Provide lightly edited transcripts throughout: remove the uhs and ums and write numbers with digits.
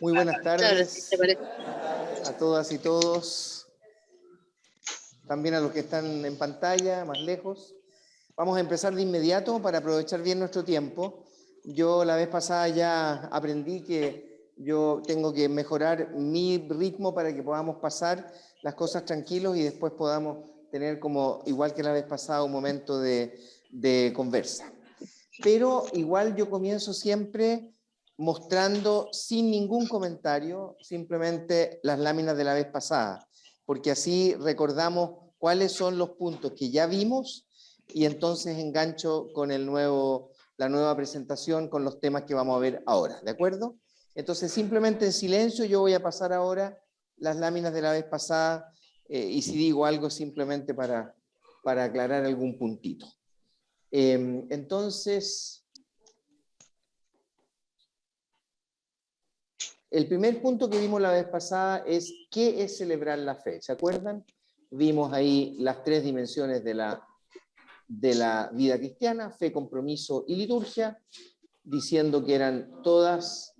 Muy buenas Claro, sí, tardes te parece. a todas y todos, también a los que están en pantalla, más lejos. Vamos a empezar de inmediato para aprovechar bien nuestro tiempo. Yo la vez pasada ya aprendí que yo tengo que mejorar mi ritmo para que podamos pasar las cosas tranquilos y después podamos tener, como igual que la vez pasada, un momento de conversa. Pero igual yo comienzo siempre mostrando sin ningún comentario simplemente las láminas de la vez pasada, porque así recordamos cuáles son los puntos que ya vimos y entonces engancho con la nueva presentación con los temas que vamos a ver ahora, ¿de acuerdo? Entonces simplemente en silencio yo voy a pasar ahora las láminas de la vez pasada y si digo algo simplemente para aclarar algún puntito. Entonces, el primer punto que vimos la vez pasada es ¿qué es celebrar la fe? ¿Se acuerdan? Vimos ahí las tres dimensiones de la vida cristiana, fe, compromiso y liturgia, diciendo que eran todas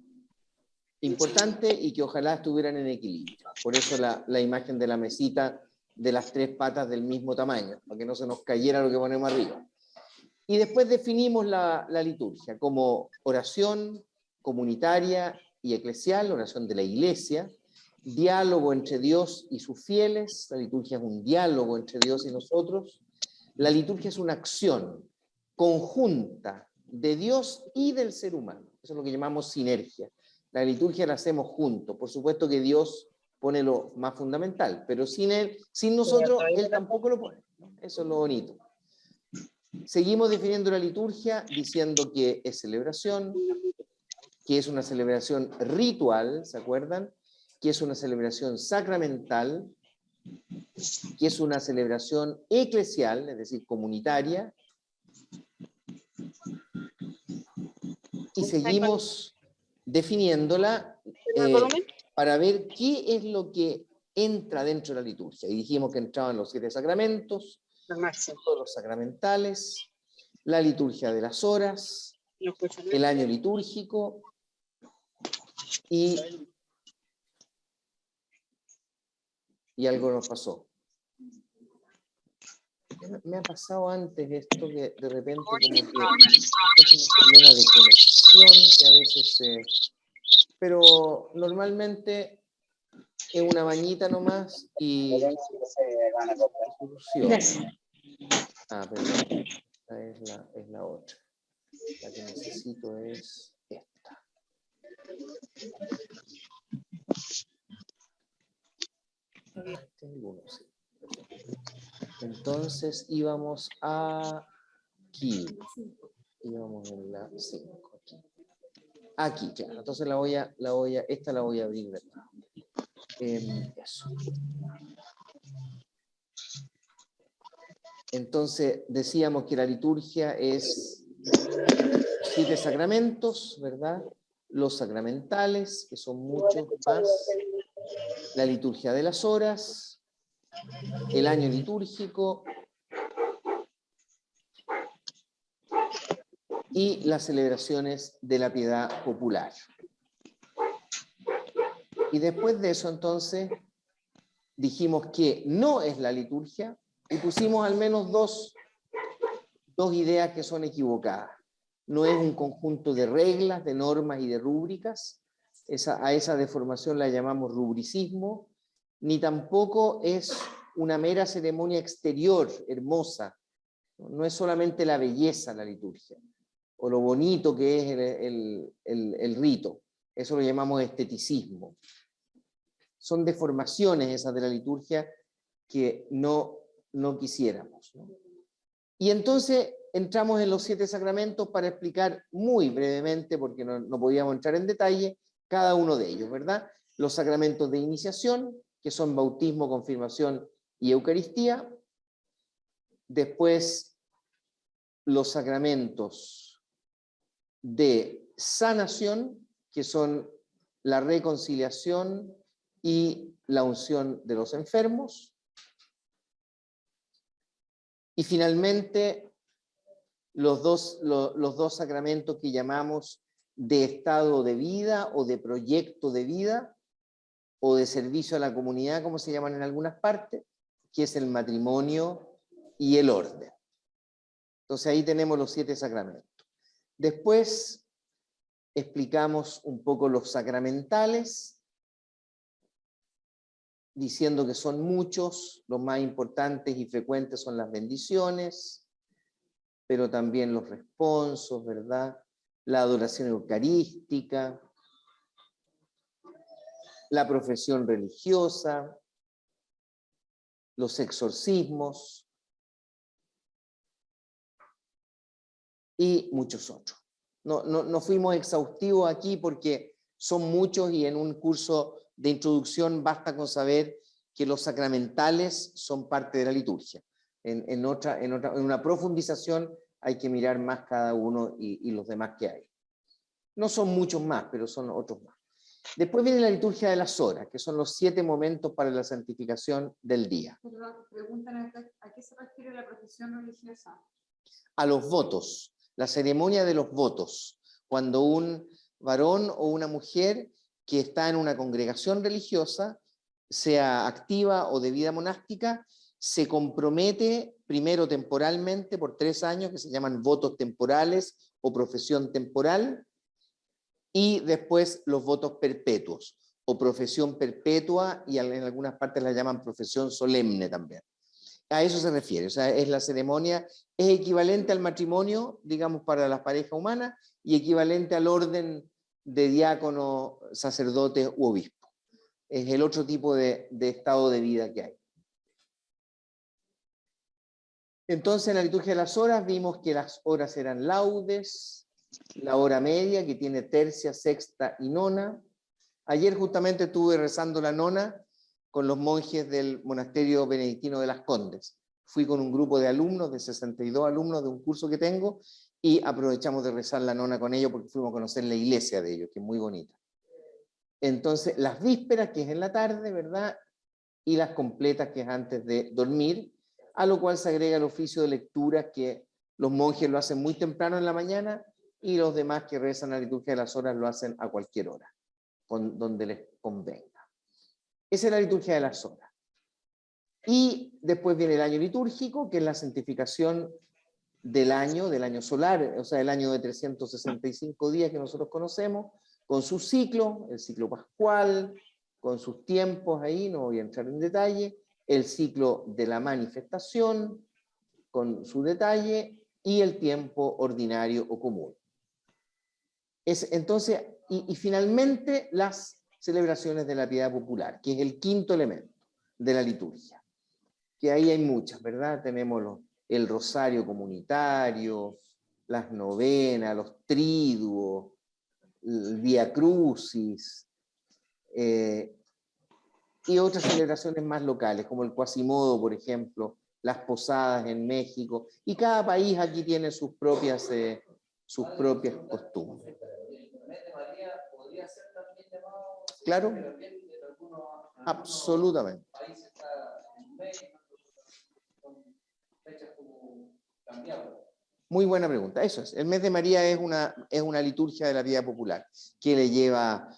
importantes y que ojalá estuvieran en equilibrio. Por eso la imagen de la mesita de las tres patas del mismo tamaño, para que no se nos cayera lo que ponemos arriba. Y después definimos la liturgia como oración comunitaria y eclesial, oración de la iglesia, diálogo entre Dios y sus fieles, la liturgia es un diálogo entre Dios y nosotros, la liturgia es una acción conjunta de Dios y del ser humano, eso es lo que llamamos sinergia. La liturgia la hacemos juntos, por supuesto que Dios pone lo más fundamental, pero sin Él, sin nosotros, Él tampoco lo pone, eso es lo bonito. Seguimos definiendo la liturgia diciendo que es celebración, que es una celebración ritual, ¿se acuerdan? Que es una celebración sacramental, que es una celebración eclesial, es decir, comunitaria. Y seguimos definiéndola para ver qué es lo que entra dentro de la liturgia. Y dijimos que entraban los 7 sacramentos, todos los sacramentales, la liturgia de las horas, el año litúrgico y algo nos pasó. Me ha pasado antes esto que de repente como que es un problema de conexión que a veces pero normalmente es una bañita nomás y solución. Ah, perdón. Esta es la otra. La que necesito es esta. Tengo uno, sí. Entonces íbamos aquí. Íbamos en la 5. Aquí, claro. Entonces esta la voy a abrir, ¿verdad? Eso. Entonces decíamos que la liturgia es 7 sacramentos, ¿verdad? Los sacramentales, que son muchos más, la liturgia de las horas, el año litúrgico y las celebraciones de la piedad popular. Y después de eso, entonces, dijimos que no es la liturgia y pusimos al menos dos ideas que son equivocadas. No es un conjunto de reglas, de normas y de rúbricas, a esa deformación la llamamos rubricismo, ni tampoco es una mera ceremonia exterior, hermosa. No es solamente la belleza la liturgia, o lo bonito que es el rito. Eso lo llamamos esteticismo. Son deformaciones esas de la liturgia que no quisiéramos, ¿no? Y entonces entramos en los 7 sacramentos para explicar muy brevemente, porque no podíamos entrar en detalle, cada uno de ellos, ¿verdad? Los sacramentos de iniciación, que son bautismo, confirmación y Eucaristía. Después, los sacramentos de sanación, que son la reconciliación y la unción de los enfermos. Y finalmente, los dos sacramentos que llamamos de estado de vida o de proyecto de vida o de servicio a la comunidad, como se llaman en algunas partes, que es el matrimonio y el orden. Entonces ahí tenemos los 7 sacramentos. Después explicamos un poco los sacramentales, diciendo que son muchos, los más importantes y frecuentes son las bendiciones, pero también los responsos, ¿verdad? La adoración eucarística, la profesión religiosa, los exorcismos y muchos otros. No fuimos exhaustivos aquí porque son muchos y en un curso de introducción basta con saber que los sacramentales son parte de la liturgia. En una profundización hay que mirar más cada uno y los demás que hay. No son muchos más, pero son otros más. Después viene la liturgia de las horas, que son los 7 momentos para la santificación del día. Perdón, preguntan acá, ¿a qué se refiere la profesión religiosa? A los votos, la ceremonia de los votos. Cuando un varón o una mujer que está en una congregación religiosa, sea activa o de vida monástica, se compromete primero temporalmente por 3 años, que se llaman votos temporales o profesión temporal, y después los votos perpetuos o profesión perpetua, y en algunas partes la llaman profesión solemne también. A eso se refiere, o sea, es la ceremonia, es equivalente al matrimonio, digamos, para las parejas humanas, y equivalente al orden de diácono, sacerdote u obispo. Es el otro tipo de estado de vida que hay. Entonces, en la liturgia de las horas vimos que las horas eran laudes, la hora media, que tiene tercia, sexta y nona. Ayer justamente estuve rezando la nona con los monjes del monasterio benedictino de Las Condes. Fui con un grupo de alumnos, de 62 alumnos de un curso que tengo, y aprovechamos de rezar la nona con ellos porque fuimos a conocer la iglesia de ellos, que es muy bonita. Entonces, las vísperas, que es en la tarde, ¿verdad? Y las completas, que es antes de dormir, a lo cual se agrega el oficio de lectura, que los monjes lo hacen muy temprano en la mañana, y los demás que rezan la liturgia de las horas lo hacen a cualquier hora, donde les convenga. Esa es la liturgia de las horas. Y después viene el año litúrgico, que es la santificación del año solar, o sea, el año de 365 días que nosotros conocemos, con su ciclo, el ciclo pascual, con sus tiempos ahí, no voy a entrar en detalle, el ciclo de la manifestación, con su detalle, y el tiempo ordinario o común. Entonces, y finalmente las celebraciones de la piedad popular, que es el quinto elemento de la liturgia, que ahí hay muchas, ¿verdad? Tenemos el rosario comunitario, las novenas, los triduos, el Vía Crucis, y otras celebraciones más locales, como el Quasimodo, por ejemplo, las posadas en México, y cada país aquí tiene sus propias costumbres. Claro, absolutamente. Muy buena pregunta, eso es. El mes de María es una liturgia de la vida popular, que le lleva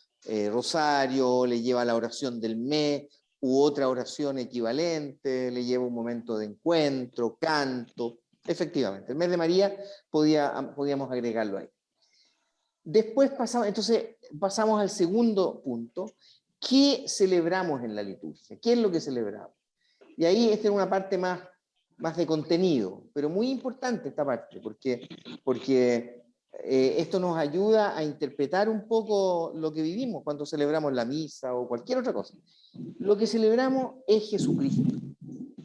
rosario, le lleva la oración del mes, u otra oración equivalente, le lleva un momento de encuentro, canto. Efectivamente, el mes de María podíamos agregarlo ahí. Después pasamos al segundo punto. ¿Qué celebramos en la liturgia? ¿Qué es lo que celebramos? Y ahí esta es una parte más de contenido, pero muy importante esta parte, porque esto nos ayuda a interpretar un poco lo que vivimos cuando celebramos la misa o cualquier otra cosa. Lo que celebramos es Jesucristo.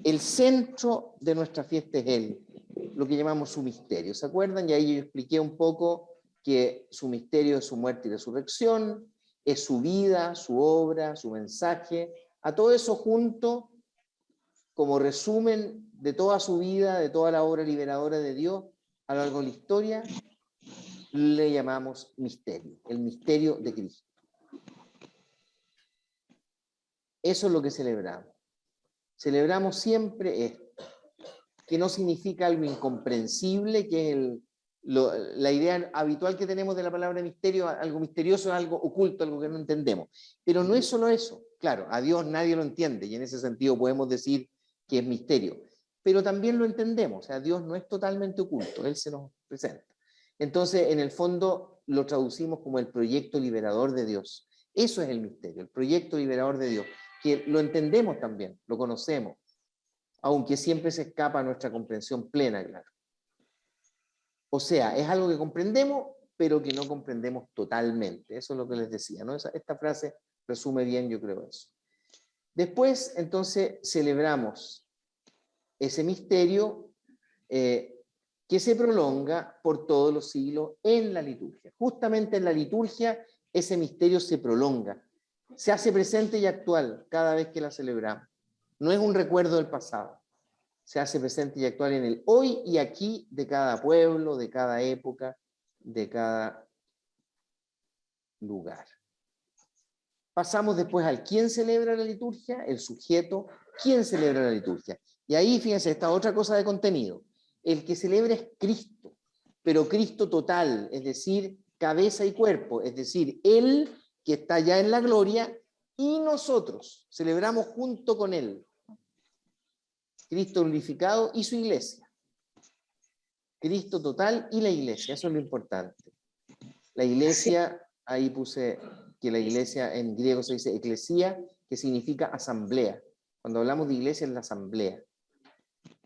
El centro de nuestra fiesta es Él, lo que llamamos su misterio. ¿Se acuerdan? Y ahí yo expliqué un poco que su misterio es su muerte y resurrección, es su vida, su obra, su mensaje. A todo eso junto, como resumen de toda su vida, de toda la obra liberadora de Dios a lo largo de la historia, le llamamos misterio, el misterio de Cristo. Eso es lo que celebramos. Celebramos siempre esto, que no significa algo incomprensible, que es la idea habitual que tenemos de la palabra misterio, algo misterioso, algo oculto, algo que no entendemos. Pero no es solo eso. Claro, a Dios nadie lo entiende y en ese sentido podemos decir que es misterio. Pero también lo entendemos. O sea, Dios no es totalmente oculto, Él se nos presenta. Entonces, en el fondo, lo traducimos como el proyecto liberador de Dios. Eso es el misterio, el proyecto liberador de Dios, que lo entendemos también, lo conocemos, aunque siempre se escapa a nuestra comprensión plena, claro. O sea, es algo que comprendemos, pero que no comprendemos totalmente. Eso es lo que les decía, ¿no? Esta frase resume bien, yo creo, eso. Después, entonces, celebramos ese misterio que se prolonga por todos los siglos en la liturgia. Justamente en la liturgia, ese misterio se prolonga, se hace presente y actual cada vez que la celebramos. No es un recuerdo del pasado. Se hace presente y actual en el hoy y aquí de cada pueblo, de cada época, de cada lugar. Pasamos después al quién celebra la liturgia, el sujeto, quién celebra la liturgia. Y ahí, fíjense, esta otra cosa de contenido. El que celebra es Cristo, pero Cristo total, es decir, cabeza y cuerpo, es decir, Él que está ya en la gloria y nosotros celebramos junto con Él. Cristo glorificado y su iglesia. Cristo total y la iglesia, eso es lo importante. La iglesia, ahí puse que la iglesia en griego se dice eclesía, que significa asamblea. Cuando hablamos de iglesia es la asamblea,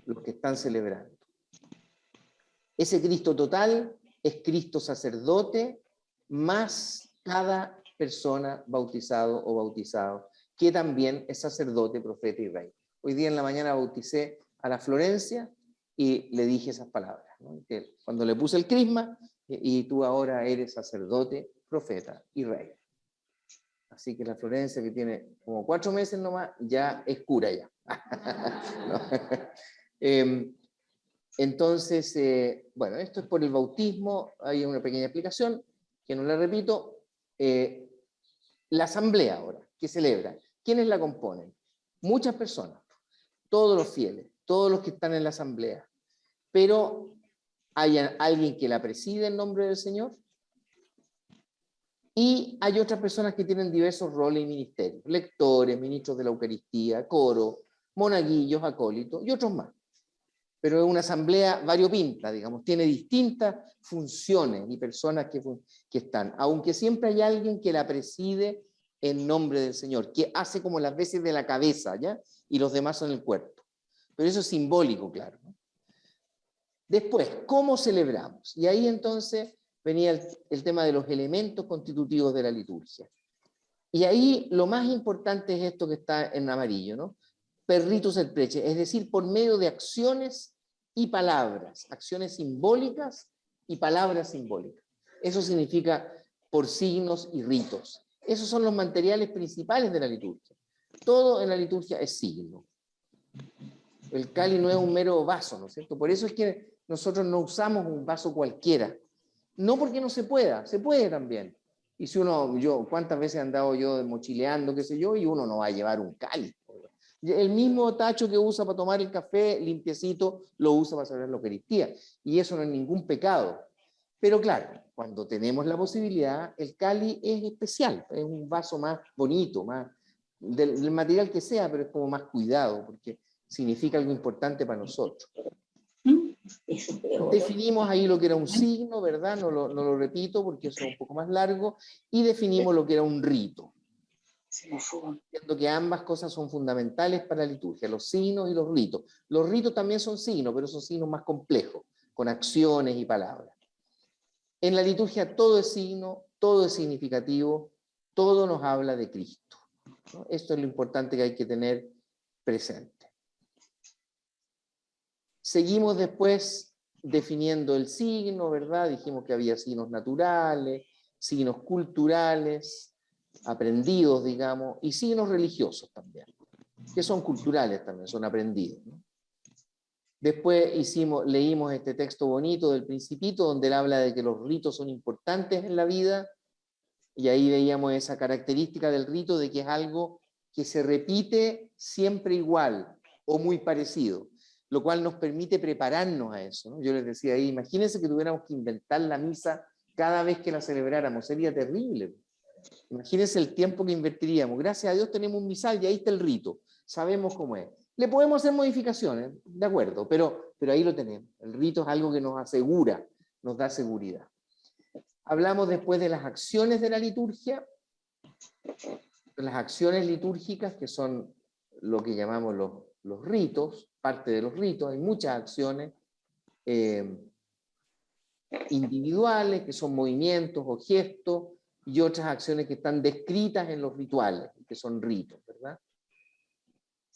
los que están celebrando. Ese Cristo total es Cristo sacerdote más cada persona bautizado o bautizado, que también es sacerdote, profeta y rey. Hoy día en la mañana bauticé a la Florencia y le dije esas palabras, ¿no? Que cuando le puse el crisma, y tú ahora eres sacerdote, profeta y rey. Así que la Florencia, que tiene como 4 meses nomás, ya es cura ya. Entonces, bueno, esto es por el bautismo, hay una pequeña explicación, que no la repito. La asamblea ahora, que celebra, ¿quiénes la componen? Muchas personas, todos los fieles, todos los que están en la asamblea, pero hay alguien que la preside en nombre del Señor y hay otras personas que tienen diversos roles y ministerios, lectores, ministros de la Eucaristía, coro, monaguillos, acólitos y otros más. Pero es una asamblea variopinta, digamos, tiene distintas funciones y personas que están, aunque siempre hay alguien que la preside en nombre del Señor, que hace como las veces de la cabeza, ¿ya? Y los demás son el cuerpo. Pero eso es simbólico, claro, ¿no? Después, ¿cómo celebramos? Y ahí entonces venía el tema de los elementos constitutivos de la liturgia. Y ahí lo más importante es esto que está en amarillo, ¿no? Perritus et preces, es decir, por medio de acciones y palabras, acciones simbólicas y palabras simbólicas. Eso significa por signos y ritos. Esos son los materiales principales de la liturgia. Todo en la liturgia es signo. El cáliz no es un mero vaso, ¿no es cierto? Por eso es que nosotros no usamos un vaso cualquiera. No porque no se pueda, se puede también. Y si ¿cuántas veces he andado yo mochileando, qué sé yo, y uno no va a llevar un cáliz? El mismo tacho que usa para tomar el café limpiecito, lo usa para celebrar la Eucaristía. Y eso no es ningún pecado. Pero claro, cuando tenemos la posibilidad, el cáliz es especial, es un vaso más bonito, más del material que sea, pero es como más cuidado, porque significa algo importante para nosotros. Definimos ahí lo que era un signo, ¿verdad? No lo repito porque eso es un poco más largo, y definimos lo que era un rito. Siendo que ambas cosas son fundamentales para la liturgia, los signos y los ritos. Los ritos también son signos, pero son signos más complejos, con acciones y palabras. En la liturgia todo es signo, todo es significativo, todo nos habla de Cristo, ¿no? Esto es lo importante que hay que tener presente. Seguimos después definiendo el signo, ¿verdad? Dijimos que había signos naturales, signos culturales, aprendidos, digamos, y signos religiosos también, que son culturales también, son aprendidos, ¿no? Después leímos este texto bonito del Principito, donde él habla de que los ritos son importantes en la vida, y ahí veíamos esa característica del rito de que es algo que se repite siempre igual o muy parecido. lo cual nos permite prepararnos a eso, ¿no? Yo les decía ahí, imagínense que tuviéramos que inventar la misa cada vez que la celebráramos, sería terrible. Imagínense el tiempo que invertiríamos. Gracias a Dios tenemos un misal y ahí está el rito, sabemos cómo es. Le podemos hacer modificaciones, de acuerdo, pero ahí lo tenemos. El rito es algo que nos asegura, nos da seguridad. Hablamos después de las acciones de la liturgia, las acciones litúrgicas, que son lo que llamamos los ritos, parte de los ritos. Hay muchas acciones individuales, que son movimientos o gestos, y otras acciones que están descritas en los rituales, que son ritos, ¿verdad?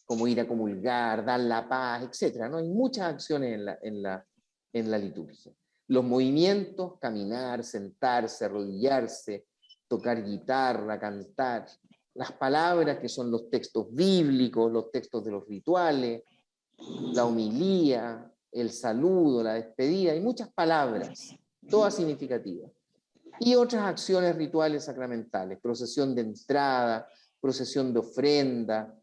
Como ir a comulgar, dar la paz, etc., ¿no? Hay muchas acciones en la liturgia. Los movimientos, caminar, sentarse, arrodillarse, tocar guitarra, cantar. Las palabras, que son los textos bíblicos, los textos de los rituales, la homilía, el saludo, la despedida. Hay muchas palabras, todas significativas. Y otras acciones rituales sacramentales, procesión de entrada, procesión de ofrenda,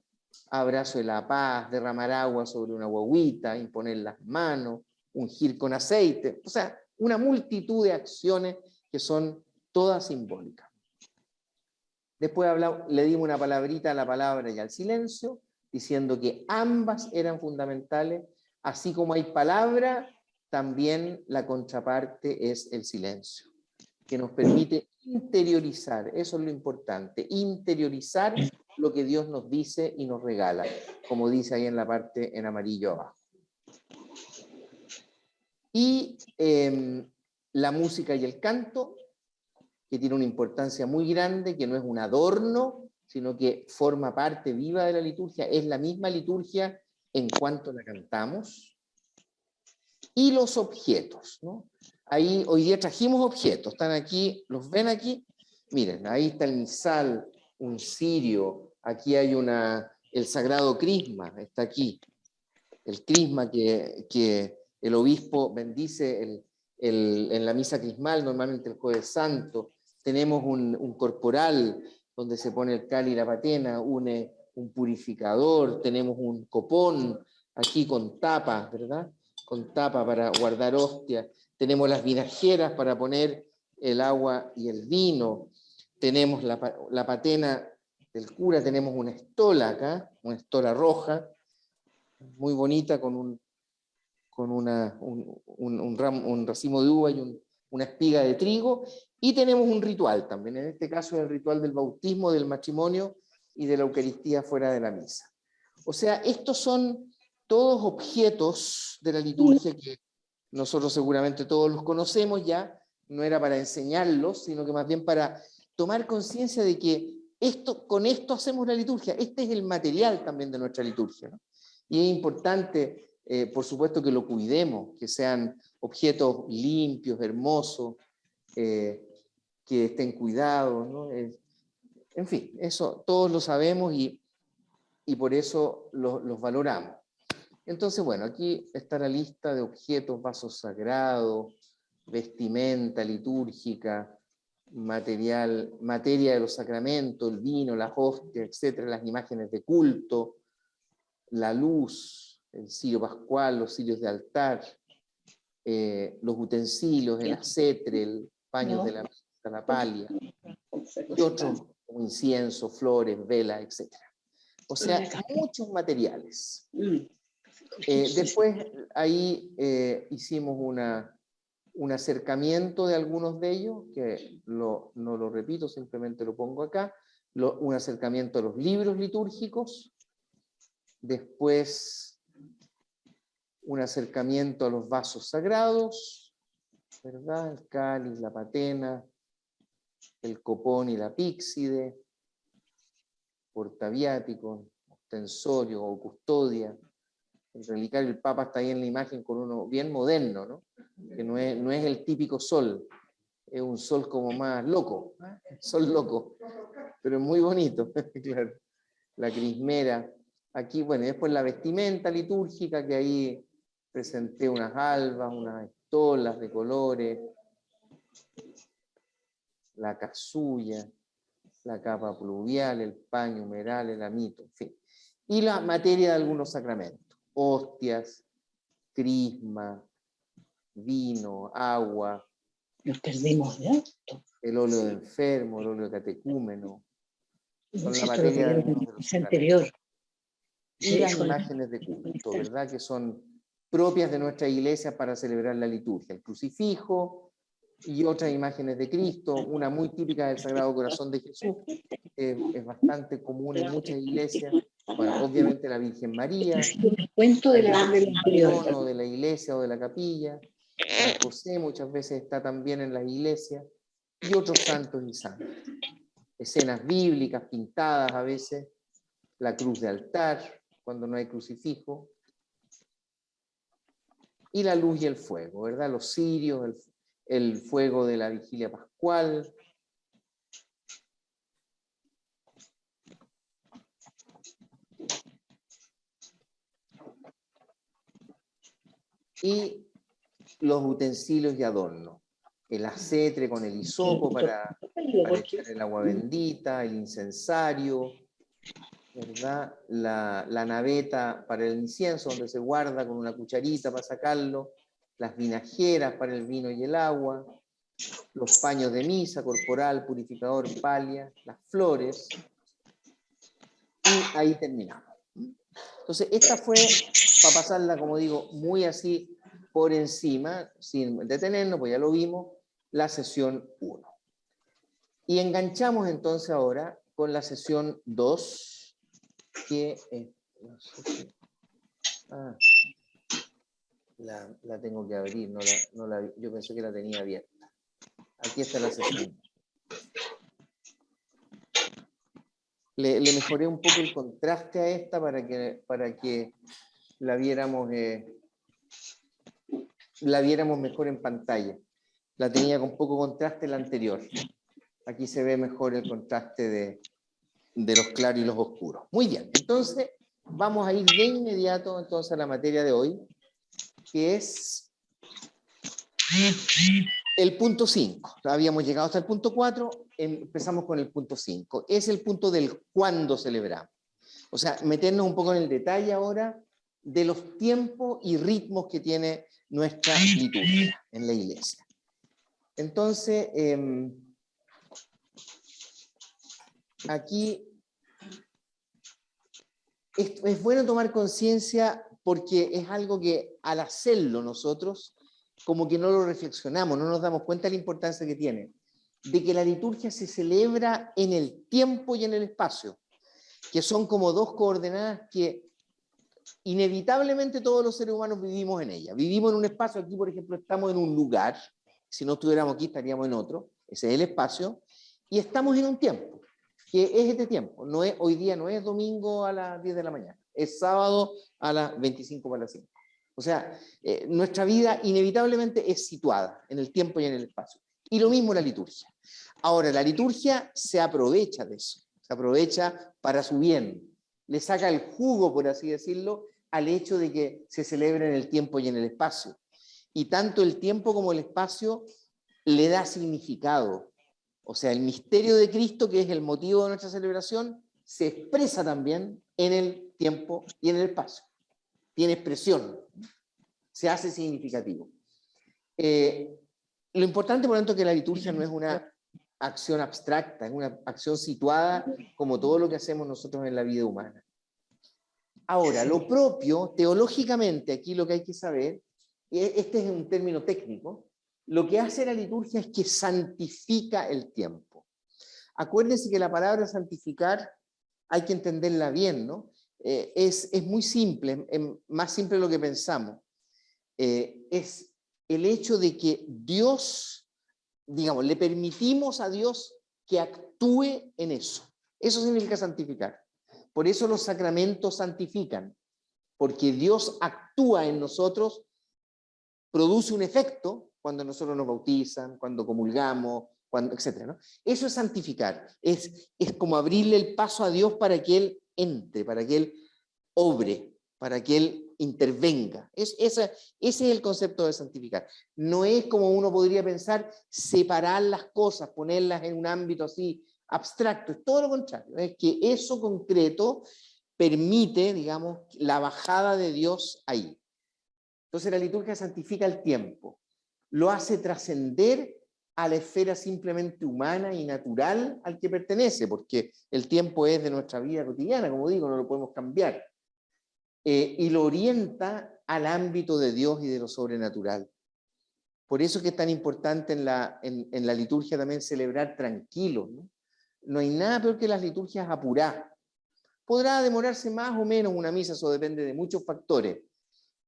abrazo de la paz, derramar agua sobre una guagüita, imponer las manos, ungir con aceite, o sea, una multitud de acciones que son todas simbólicas. Después le dimos una palabrita a la palabra y al silencio, diciendo que ambas eran fundamentales, así como hay palabra, también la contraparte es el silencio, que nos permite interiorizar, eso es lo importante, interiorizar lo que Dios nos dice y nos regala, como dice ahí en la parte en amarillo abajo. Y la música y el canto, que tiene una importancia muy grande, que no es un adorno, sino que forma parte viva de la liturgia, es la misma liturgia en cuanto la cantamos. Y los objetos, ¿no? Ahí hoy día trajimos objetos, están aquí, ¿los ven aquí? Miren, ahí está el misal, un cirio, aquí hay el sagrado crisma, está aquí. El crisma que el obispo bendice en la misa crismal, normalmente el Jueves Santo. Tenemos un corporal donde se pone el cáliz y la patena, un purificador, tenemos un copón aquí con tapa, ¿verdad? Con tapa para guardar hostia. Tenemos las vinajeras para poner el agua y el vino. Tenemos la patena del cura, tenemos una estola acá, una estola roja, muy bonita, con un racimo de uva y una espiga de trigo, y tenemos un ritual también, en este caso el ritual del bautismo, del matrimonio y de la Eucaristía fuera de la misa. O sea, estos son todos objetos de la liturgia que nosotros seguramente todos los conocemos ya, no era para enseñarlos, sino que más bien para tomar conciencia de que con esto hacemos la liturgia, este es el material también de nuestra liturgia, ¿no? Y es importante, por supuesto, que lo cuidemos, que sean objetos limpios, hermosos, que estén cuidados, ¿no? En fin, eso todos lo sabemos y por eso los valoramos. Entonces, bueno, aquí está la lista de objetos, vasos sagrados, vestimenta litúrgica, materia de los sacramentos, el vino, las hostias, etcétera, las imágenes de culto, la luz, el cirio pascual, los cirios de altar, los utensilios, el acetre, el paño de la mesa, la palia, y otros como incienso, flores, velas, etc. O sea, muchos materiales. Después ahí hicimos un acercamiento de algunos de ellos, que no lo repito, simplemente lo pongo acá, un acercamiento a los libros litúrgicos, después un acercamiento a los vasos sagrados, ¿verdad? El cáliz, la patena, el copón y la píxide, portaviático, ostensorio o custodia. El relicario del Papa está ahí en la imagen con uno bien moderno, ¿no? Que no es el típico sol, es un sol como más loco, sol loco, pero es muy bonito, claro. La crismera, aquí, bueno, y después la vestimenta litúrgica, que ahí presenté unas albas, unas estolas de colores, la casulla, la capa pluvial, el paño humeral, el amito, en fin. Y la materia de algunos sacramentos, hostias, crisma, vino, agua, Nos perdimos de esto. el óleo de enfermo, el óleo de catecúmeno, son la Esto lo materia de veía en algunos la de los clase sacramentos. anterior. Y Sí, las híjole, imágenes de culto, ¿verdad? Que son propias de nuestra iglesia para celebrar la liturgia. El crucifijo y otras imágenes de Cristo, una muy típica del Sagrado Corazón de Jesús, es bastante común en muchas iglesias. Bueno, obviamente la Virgen María, el cuento de la el anterior. trono de la iglesia o de la capilla, San José muchas veces está también en las iglesias, y otros santos y santas. Escenas bíblicas pintadas a veces, la cruz de altar, cuando no hay crucifijo, y la luz y el fuego, ¿verdad? Los cirios, el fuego de la vigilia pascual. Y los utensilios y adornos. El acetre con el hisopo para echar el agua bendita, el incensario, ¿verdad? La naveta para el incienso, donde se guarda con una cucharita para sacarlo, las vinajeras para el vino y el agua, los paños de misa, corporal, purificador, palia, las flores, y ahí terminamos. Entonces, esta fue, para pasarla, como digo, muy así por encima, sin detenernos, pues ya lo vimos, la sesión 1. Y enganchamos entonces ahora con la sesión 2, que no sé si, la tengo que abrir, yo pensé que la tenía abierta. Aquí está la sesión. Le mejoré un poco el contraste a esta para que la viéramos mejor en pantalla. La tenía con poco contraste la anterior. Aquí se ve mejor el contraste de los claros y los oscuros. Muy bien, entonces vamos a ir de inmediato entonces a la materia de hoy, que es el punto 5. Habíamos llegado hasta el punto 4, empezamos con el punto 5. Es el punto del cuándo celebramos. O sea, meternos un poco en el detalle ahora de los tiempos y ritmos que tiene nuestra liturgia en la iglesia. Entonces, aquí es bueno tomar conciencia porque es algo que al hacerlo nosotros, como que no lo reflexionamos, no nos damos cuenta de la importancia que tiene, de que la liturgia se celebra en el tiempo y en el espacio, que son como dos coordenadas que inevitablemente todos los seres humanos vivimos en ella. Vivimos en un espacio, aquí por ejemplo estamos en un lugar, si no estuviéramos aquí estaríamos en otro, ese es el espacio, y estamos en un tiempo, que es este tiempo. Hoy día no es domingo a las 10 de la mañana, es sábado a las 25 para las 5. O sea, nuestra vida inevitablemente es situada en el tiempo y en el espacio. Y lo mismo la liturgia. Ahora, la liturgia se aprovecha de eso, se aprovecha para su bien, le saca el jugo, por así decirlo, al hecho de que se celebre en el tiempo y en el espacio. Y tanto el tiempo como el espacio le da significado. O sea, el misterio de Cristo, que es el motivo de nuestra celebración, se expresa también en el tiempo y en el espacio. Tiene expresión, se hace significativo. Lo importante, por lo tanto, es que la liturgia no es una acción abstracta, es una acción situada como todo lo que hacemos nosotros en la vida humana. Ahora, lo propio, teológicamente, aquí lo que hay que saber, este es un término técnico, lo que hace la liturgia es que santifica el tiempo. Acuérdense que la palabra santificar hay que entenderla bien, ¿no? Es muy simple, más simple de lo que pensamos. Es el hecho de que Dios, digamos, le permitimos a Dios que actúe en eso. Eso significa santificar. Por eso los sacramentos santifican, porque Dios actúa en nosotros, produce un efecto cuando nosotros nos bautizan, cuando comulgamos, etc., ¿no? Eso es santificar, es como abrirle el paso a Dios para que Él entre, para que Él obre, para que Él intervenga. Ese es el concepto de santificar. No es como uno podría pensar separar las cosas, ponerlas en un ámbito así abstracto, es todo lo contrario, es que eso concreto permite, digamos, la bajada de Dios ahí. Entonces la liturgia santifica el tiempo, lo hace trascender a la esfera simplemente humana y natural al que pertenece, porque el tiempo es de nuestra vida cotidiana, como digo, no lo podemos cambiar, y lo orienta al ámbito de Dios y de lo sobrenatural. Por eso es que es tan importante en la liturgia también celebrar tranquilo, ¿no? No hay nada peor que las liturgias apuradas. Podrá demorarse más o menos una misa, eso depende de muchos factores,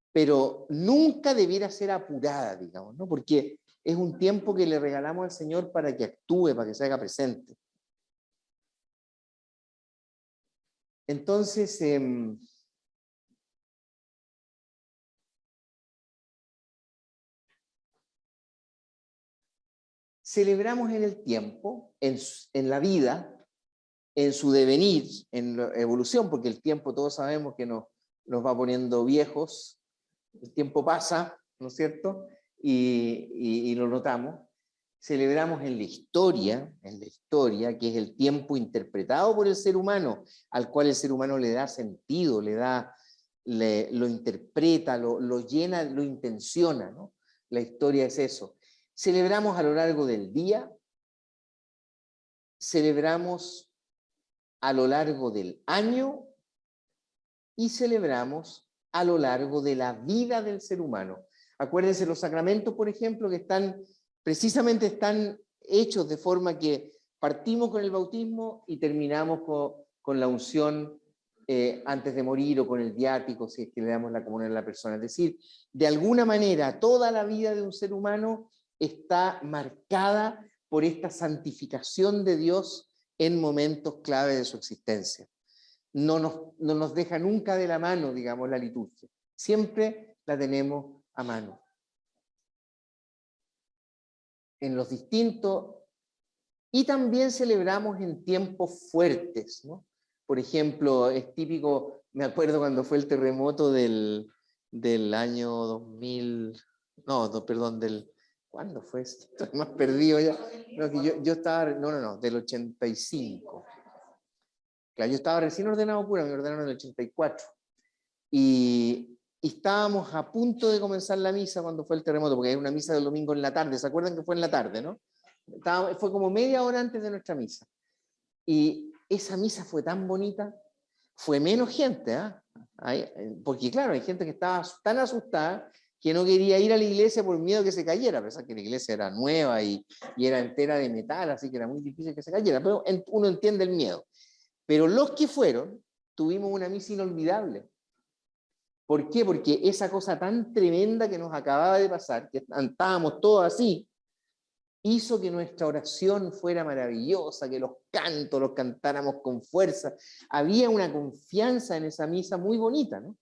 pero nunca debiera ser apurada, digamos, ¿no? Porque es un tiempo que le regalamos al Señor para que actúe, para que se haga presente. Entonces, celebramos en el tiempo, en la vida, en su devenir, en la evolución, porque el tiempo todos sabemos que nos va poniendo viejos, el tiempo pasa, ¿no es cierto? Y lo notamos. Celebramos en la historia, que es el tiempo interpretado por el ser humano, al cual el ser humano le da sentido, lo interpreta, lo llena, lo intenciona, ¿no? La historia es eso. Celebramos a lo largo del día, celebramos a lo largo del año y celebramos a lo largo de la vida del ser humano. Acuérdense, los sacramentos, por ejemplo, que precisamente están hechos de forma que partimos con el bautismo y terminamos con la unción antes de morir, o con el viático, si es que le damos la comunión a la persona. Es decir, de alguna manera, toda la vida de un ser humano está marcada por esta santificación de Dios en momentos clave de su existencia. No nos deja nunca de la mano, digamos, la liturgia. Siempre la tenemos a mano. En los distintos, y también celebramos en tiempos fuertes, ¿no? Por ejemplo, es típico, me acuerdo cuando fue el terremoto del año 2000, ¿cuándo fue esto? Estoy más perdido ya. No, que yo estaba, del 85. Claro, yo estaba recién ordenado cura, me ordenaron en el 84. Y estábamos a punto de comenzar la misa cuando fue el terremoto, porque hay una misa del domingo en la tarde, ¿se acuerdan que fue en la tarde, no? Fue como media hora antes de nuestra misa. Y esa misa fue tan bonita, fue menos gente, porque claro, hay gente que estaba tan asustada que no quería ir a la iglesia por miedo que se cayera, a pesar que la iglesia era nueva y era entera de metal, así que era muy difícil que se cayera, pero uno entiende el miedo. Pero los que fueron, tuvimos una misa inolvidable. ¿Por qué? Porque esa cosa tan tremenda que nos acababa de pasar, que estábamos todos así, hizo que nuestra oración fuera maravillosa, que los cantos los cantáramos con fuerza. Había una confianza en esa misa muy bonita, ¿no?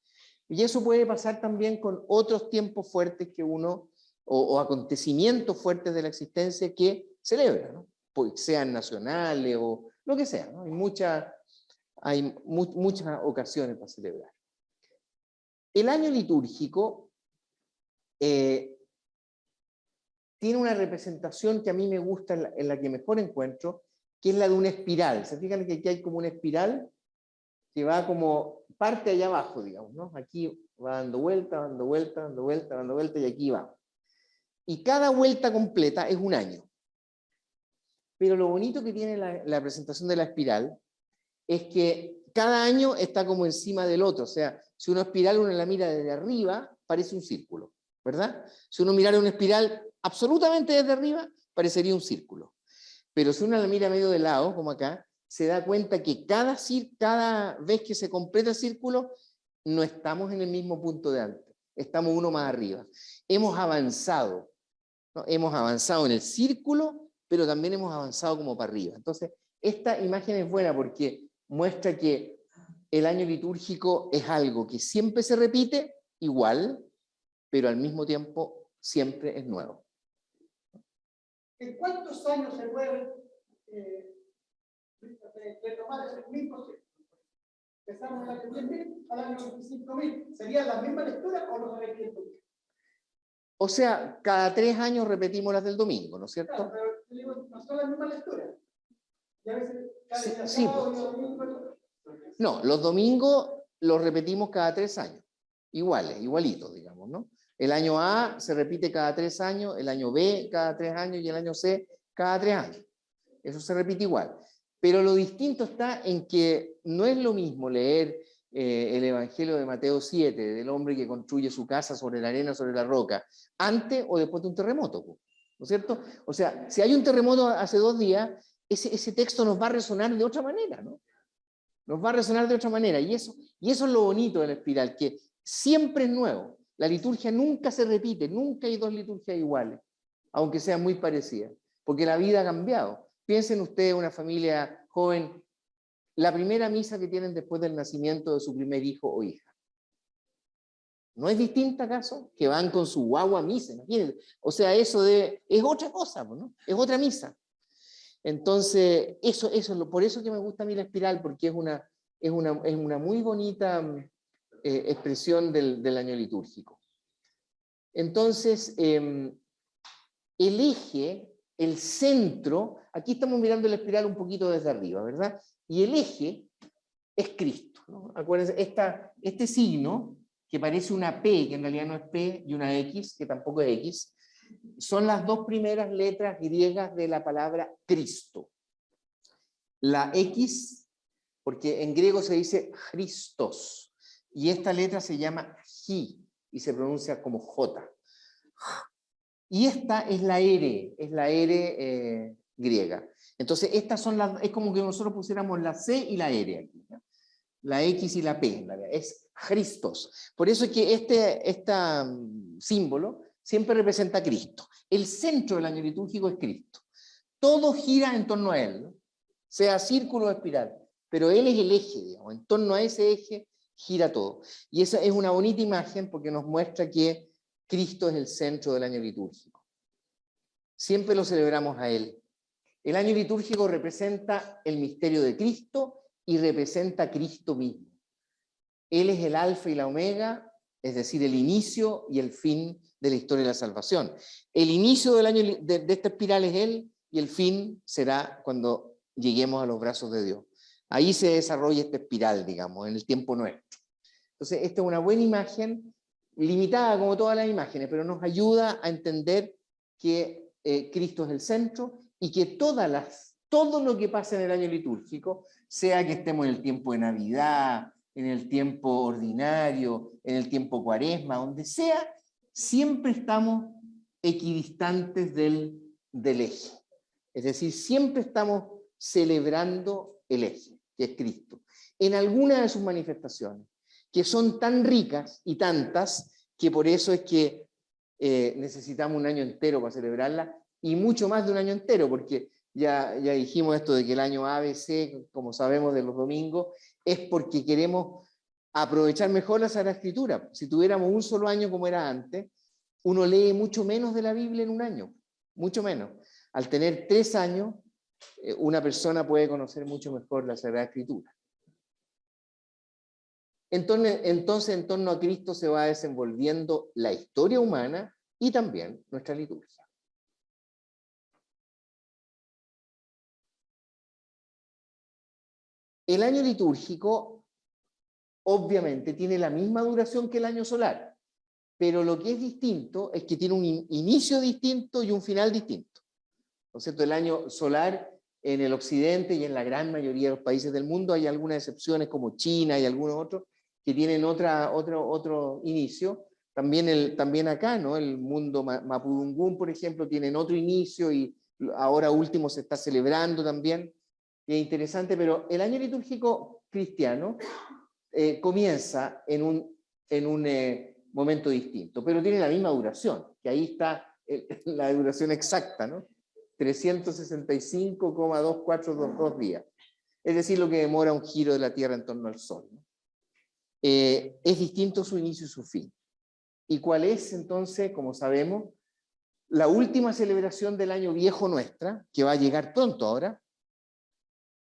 Y eso puede pasar también con otros tiempos fuertes que uno, o acontecimientos fuertes de la existencia que celebra, ¿no? Pues sean nacionales o lo que sea, ¿no? Hay muchas ocasiones para celebrar. El año litúrgico tiene una representación que a mí me gusta, en la que mejor encuentro, que es la de una espiral. ¿Se fijan que aquí hay como una espiral que va como parte allá abajo, digamos, ¿no? Aquí va dando vuelta, dando vuelta, dando vuelta, dando vuelta, y aquí va. Y cada vuelta completa es un año. Pero lo bonito que tiene la presentación de la espiral es que cada año está como encima del otro. O sea, si una espiral uno la mira desde arriba, parece un círculo, ¿verdad? Si uno mirara una espiral absolutamente desde arriba, parecería un círculo. Pero si uno la mira medio de lado, como acá, se da cuenta que cada vez que se completa el círculo, no estamos en el mismo punto de antes, estamos uno más arriba. Hemos avanzado, ¿no? Hemos avanzado en el círculo, pero también hemos avanzado como para arriba. Entonces, esta imagen es buena porque muestra que el año litúrgico es algo que siempre se repite igual, pero al mismo tiempo siempre es nuevo. ¿En cuántos años se puede retomar ese mismo ciclo? Empezamos en el año 10.000 al año 25.000. ¿Sería la misma lectura o no se repite? O sea, cada 3 años repetimos las del domingo, ¿no es cierto? Claro, pero digo, no son la misma lectura. Y a veces cada sí, no, los domingos los repetimos cada 3 años. Igualitos, digamos, ¿no? El año A se repite cada 3 años, el año B cada 3 años y el año C cada 3 años. Eso se repite igual. Pero lo distinto está en que no es lo mismo leer el Evangelio de Mateo 7, del hombre que construye su casa sobre la arena, sobre la roca, antes o después de un terremoto, ¿no es cierto? O sea, si hay un terremoto hace 2 días, ese texto nos va a resonar de otra manera, ¿no? Nos va a resonar de otra manera. Y eso es lo bonito de la espiral, que siempre es nuevo. La liturgia nunca se repite, nunca hay 2 liturgias iguales, aunque sean muy parecidas, porque la vida ha cambiado. Piensen ustedes, una familia joven, la primera misa que tienen después del nacimiento de su primer hijo o hija. ¿No es distinta acaso? Que van con su guagua a misa, imagínense. O sea, es otra cosa, ¿no? Es otra misa. Entonces, por eso que me gusta a mí la espiral, porque es una muy bonita expresión del año litúrgico. Entonces, el eje, el centro, aquí estamos mirando la espiral un poquito desde arriba, ¿verdad? Y el eje es Cristo, ¿no? Acuérdense, este signo, que parece una P, que en realidad no es P, y una X, que tampoco es X, son las 2 primeras letras griegas de la palabra Cristo. La X, porque en griego se dice Christos, y esta letra se llama J, y se pronuncia como J. Y esta es la R griega. Entonces, estas son es como que nosotros pusiéramos la C y la R aquí, ¿no? La X y la P, es Christos. Por eso es que este símbolo siempre representa a Cristo. El centro del año litúrgico es Cristo. Todo gira en torno a Él, ¿no? Sea círculo o espiral, pero Él es el eje, digamos. En torno a ese eje gira todo. Y esa es una bonita imagen porque nos muestra que Cristo es el centro del año litúrgico. Siempre lo celebramos a Él. El año litúrgico representa el misterio de Cristo y representa a Cristo mismo. Él es el alfa y la omega, es decir, el inicio y el fin de la historia de la salvación. El inicio del año de esta espiral es Él y el fin será cuando lleguemos a los brazos de Dios. Ahí se desarrolla esta espiral, digamos, en el tiempo nuestro. Entonces, esta es una buena imagen, limitada como todas las imágenes, pero nos ayuda a entender que Cristo es el centro y que todo lo que pasa en el año litúrgico, sea que estemos en el tiempo de Navidad, en el tiempo ordinario, en el tiempo cuaresma, donde sea, siempre estamos equidistantes del eje. Es decir, siempre estamos celebrando el eje, que es Cristo, en alguna de sus manifestaciones, que son tan ricas y tantas, que por eso es que necesitamos un año entero para celebrarla, y mucho más de un año entero, porque ya dijimos esto de que el año ABC, como sabemos de los domingos, es porque queremos aprovechar mejor la Sagrada Escritura. Si tuviéramos un solo año como era antes, uno lee mucho menos de la Biblia en un año, mucho menos. Al tener 3 años, una persona puede conocer mucho mejor la Sagrada Escritura. Entonces, en torno a Cristo se va desenvolviendo la historia humana y también nuestra liturgia. El año litúrgico, obviamente, tiene la misma duración que el año solar, pero lo que es distinto es que tiene un inicio distinto y un final distinto. ¿No es cierto? El año solar en el occidente y en la gran mayoría de los países del mundo, hay algunas excepciones como China y algunos otros que tienen otro inicio. También acá, ¿no? El mundo Mapudungún, por ejemplo, tienen otro inicio y ahora último se está celebrando también. Y es interesante, pero el año litúrgico cristiano comienza en un momento distinto, pero tiene la misma duración, que ahí está la duración exacta, ¿no? 365,2422 días. Es decir, lo que demora un giro de la Tierra en torno al Sol, ¿no? Es distinto su inicio y su fin. ¿Y cuál es entonces, como sabemos, la última celebración del año viejo nuestra, que va a llegar pronto ahora?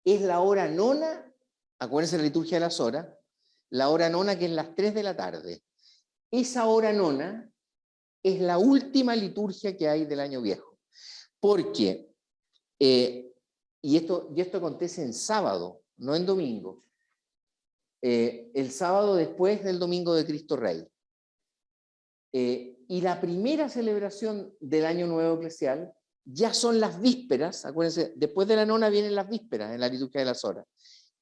Es la hora nona, acuérdense de la liturgia de las horas, la hora nona que es las 3 de la tarde. Esa hora nona es la última liturgia que hay del año viejo. Porque, y esto acontece en sábado, no en domingo. El sábado después del domingo de Cristo Rey. Y la primera celebración del Año Nuevo Eclesial ya son las vísperas. Acuérdense, después de la nona vienen las vísperas en la liturgia de las horas.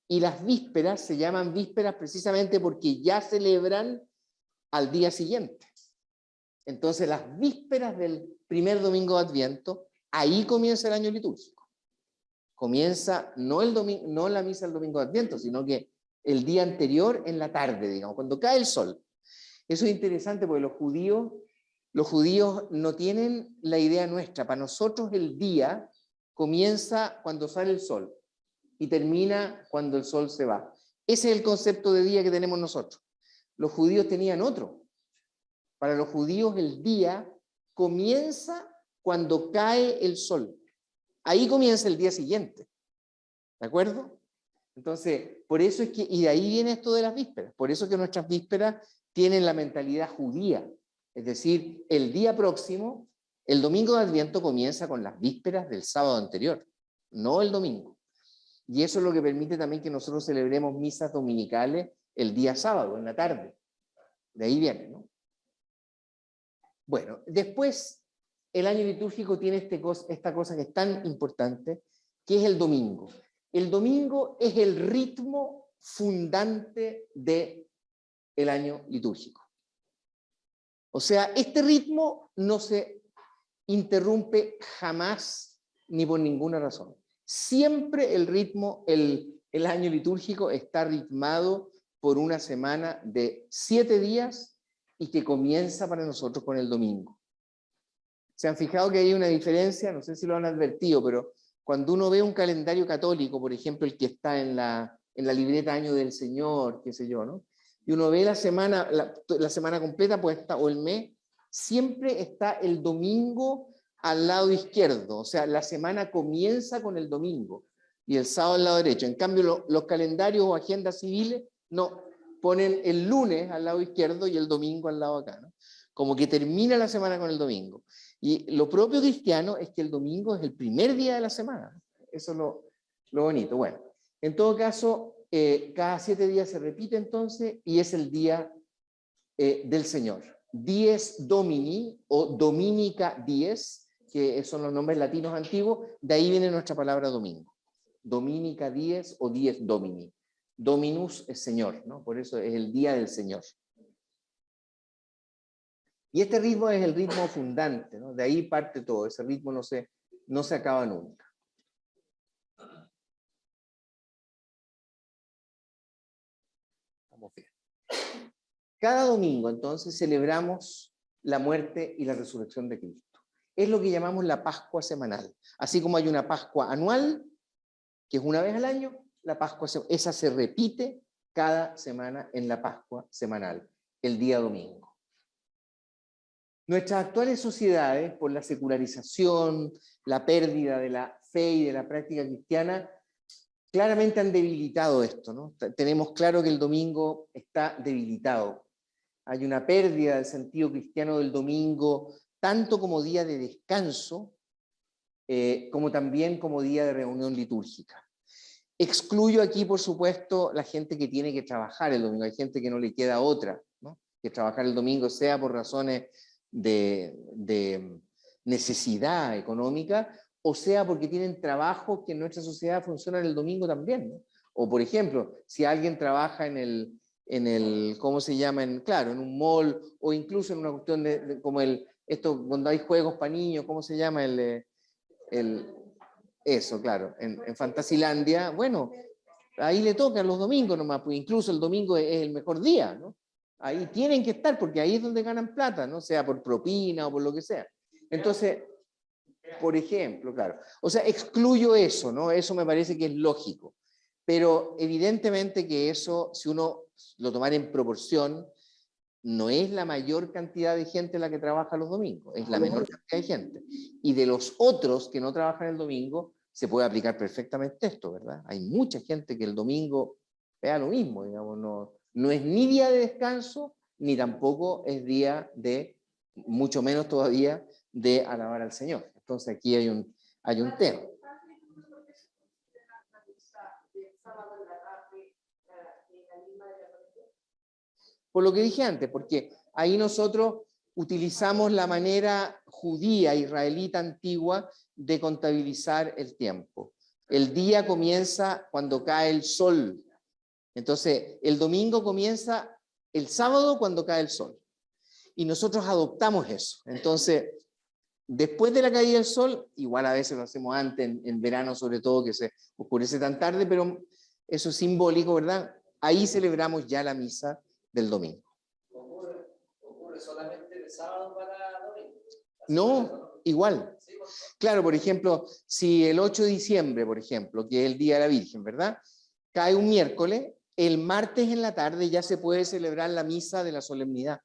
Y las vísperas se llaman vísperas precisamente porque ya celebran al día siguiente. Entonces, las vísperas del primer domingo de Adviento, ahí comienza el año litúrgico. Comienza no la misa del domingo de Adviento, sino que el día anterior en la tarde, digamos, cuando cae el sol. Eso es interesante porque los judíos no tienen la idea nuestra. Para nosotros el día comienza cuando sale el sol y termina cuando el sol se va. Ese es el concepto de día que tenemos nosotros. Los judíos tenían otro. Para los judíos el día comienza cuando cae el sol. Ahí comienza el día siguiente. ¿De acuerdo? Entonces, por eso es que, y de ahí viene esto de las vísperas. Por eso es que nuestras vísperas tienen la mentalidad judía. Es decir, el día próximo, el domingo de Adviento comienza con las vísperas del sábado anterior, no el domingo. Y eso es lo que permite también que nosotros celebremos misas dominicales el día sábado, en la tarde. De ahí viene, ¿no? Bueno, después el año litúrgico tiene esta cosa que es tan importante, que es el domingo. El domingo es el ritmo fundante del año litúrgico. O sea, este ritmo no se interrumpe jamás ni por ninguna razón. Siempre el ritmo, el año litúrgico está ritmado por una semana de 7 días y que comienza para nosotros con el domingo. ¿Se han fijado que hay una diferencia? No sé si lo han advertido, pero cuando uno ve un calendario católico, por ejemplo, el que está en la libreta Año del Señor, qué sé yo, ¿no? Y uno ve la semana completa puesta, o el mes, siempre está el domingo al lado izquierdo. O sea, la semana comienza con el domingo y el sábado al lado derecho. En cambio, los calendarios o agendas civiles, no, ponen el lunes al lado izquierdo y el domingo al lado acá, ¿no? Como que termina la semana con el domingo. Y lo propio cristiano es que el domingo es el primer día de la semana. Eso es lo bonito. Bueno, en todo caso, cada 7 días se repite entonces y es el día del Señor. Dies Domini o Dominica Dies, que son los nombres latinos antiguos, de ahí viene nuestra palabra domingo. Dominica Dies o Dies Domini. Dominus es Señor, ¿no? Por eso es el día del Señor. Y este ritmo es el ritmo fundante, ¿no? De ahí parte todo, ese ritmo no se acaba nunca. Vamos bien. Cada domingo, entonces, celebramos la muerte y la resurrección de Cristo. Es lo que llamamos la Pascua semanal. Así como hay una Pascua anual, que es una vez al año, la Pascua esa se repite cada semana en la Pascua semanal, el día domingo. Nuestras actuales sociedades, por la secularización, la pérdida de la fe y de la práctica cristiana, claramente han debilitado esto, ¿no? Tenemos claro que el domingo está debilitado. Hay una pérdida del sentido cristiano del domingo, tanto como día de descanso, como también como día de reunión litúrgica. Excluyo aquí, por supuesto, la gente que tiene que trabajar el domingo. Hay gente que no le queda otra, ¿no? Que trabajar el domingo, sea por razones de necesidad económica, o sea porque tienen trabajos que en nuestra sociedad funcionan el domingo también, ¿no? O por ejemplo, si alguien trabaja en el ¿cómo se llama? En un mall, o incluso en una cuestión como esto, cuando hay juegos para niños, ¿cómo se llama? Eso, claro, en Fantasilandia, bueno, ahí le tocan los domingos nomás, pues incluso el domingo es el mejor día, ¿no? Ahí tienen que estar porque ahí es donde ganan plata, ¿no? Sea por propina o por lo que sea. Entonces, por ejemplo, claro. O sea, excluyo eso, ¿no? Eso me parece que es lógico. Pero evidentemente que eso, si uno lo tomara en proporción, no es la mayor cantidad de gente la que trabaja los domingos, es la menor cantidad de gente. Y de los otros que no trabajan el domingo, se puede aplicar perfectamente esto, ¿verdad? Hay mucha gente que el domingo vea lo mismo, digamos, no es ni día de descanso, ni tampoco es día de, mucho menos todavía, de alabar al Señor. Entonces aquí hay un tema. Por lo que dije antes, porque ahí nosotros utilizamos la manera judía, israelita antigua de contabilizar el tiempo. El día comienza cuando cae el sol. Entonces, el domingo comienza el sábado cuando cae el sol. Y nosotros adoptamos eso. Entonces, después de la caída del sol, igual a veces lo hacemos antes, en verano sobre todo, que se oscurece tan tarde, pero eso es simbólico, ¿verdad? Ahí celebramos ya la misa del domingo. ¿Ocurre solamente de sábado para domingo? No, igual. Claro, por ejemplo, si el 8 de diciembre, por ejemplo, que es el Día de la Virgen, ¿verdad? Cae un miércoles, el martes en la tarde ya se puede celebrar la misa de la solemnidad.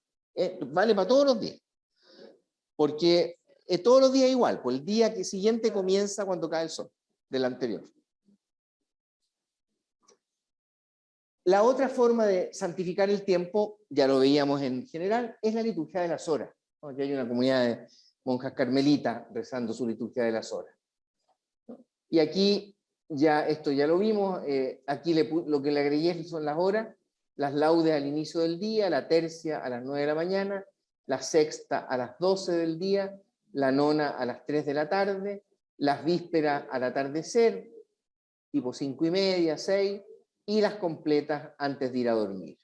Vale para todos los días. Porque todos los días igual, pues el día siguiente comienza cuando cae el sol del anterior. La otra forma de santificar el tiempo, ya lo veíamos en general, es la liturgia de las horas. Aquí hay una comunidad de monjas carmelitas rezando su liturgia de las horas. Y aquí, ya esto ya lo vimos, aquí lo que le agregué son las horas, las laudes al inicio del día, la tercia a las 9 de la mañana, la sexta a las 12 del día, la nona a las 3 de la tarde, las vísperas al atardecer, tipo 5:30, 6, y las completas antes de ir a dormir.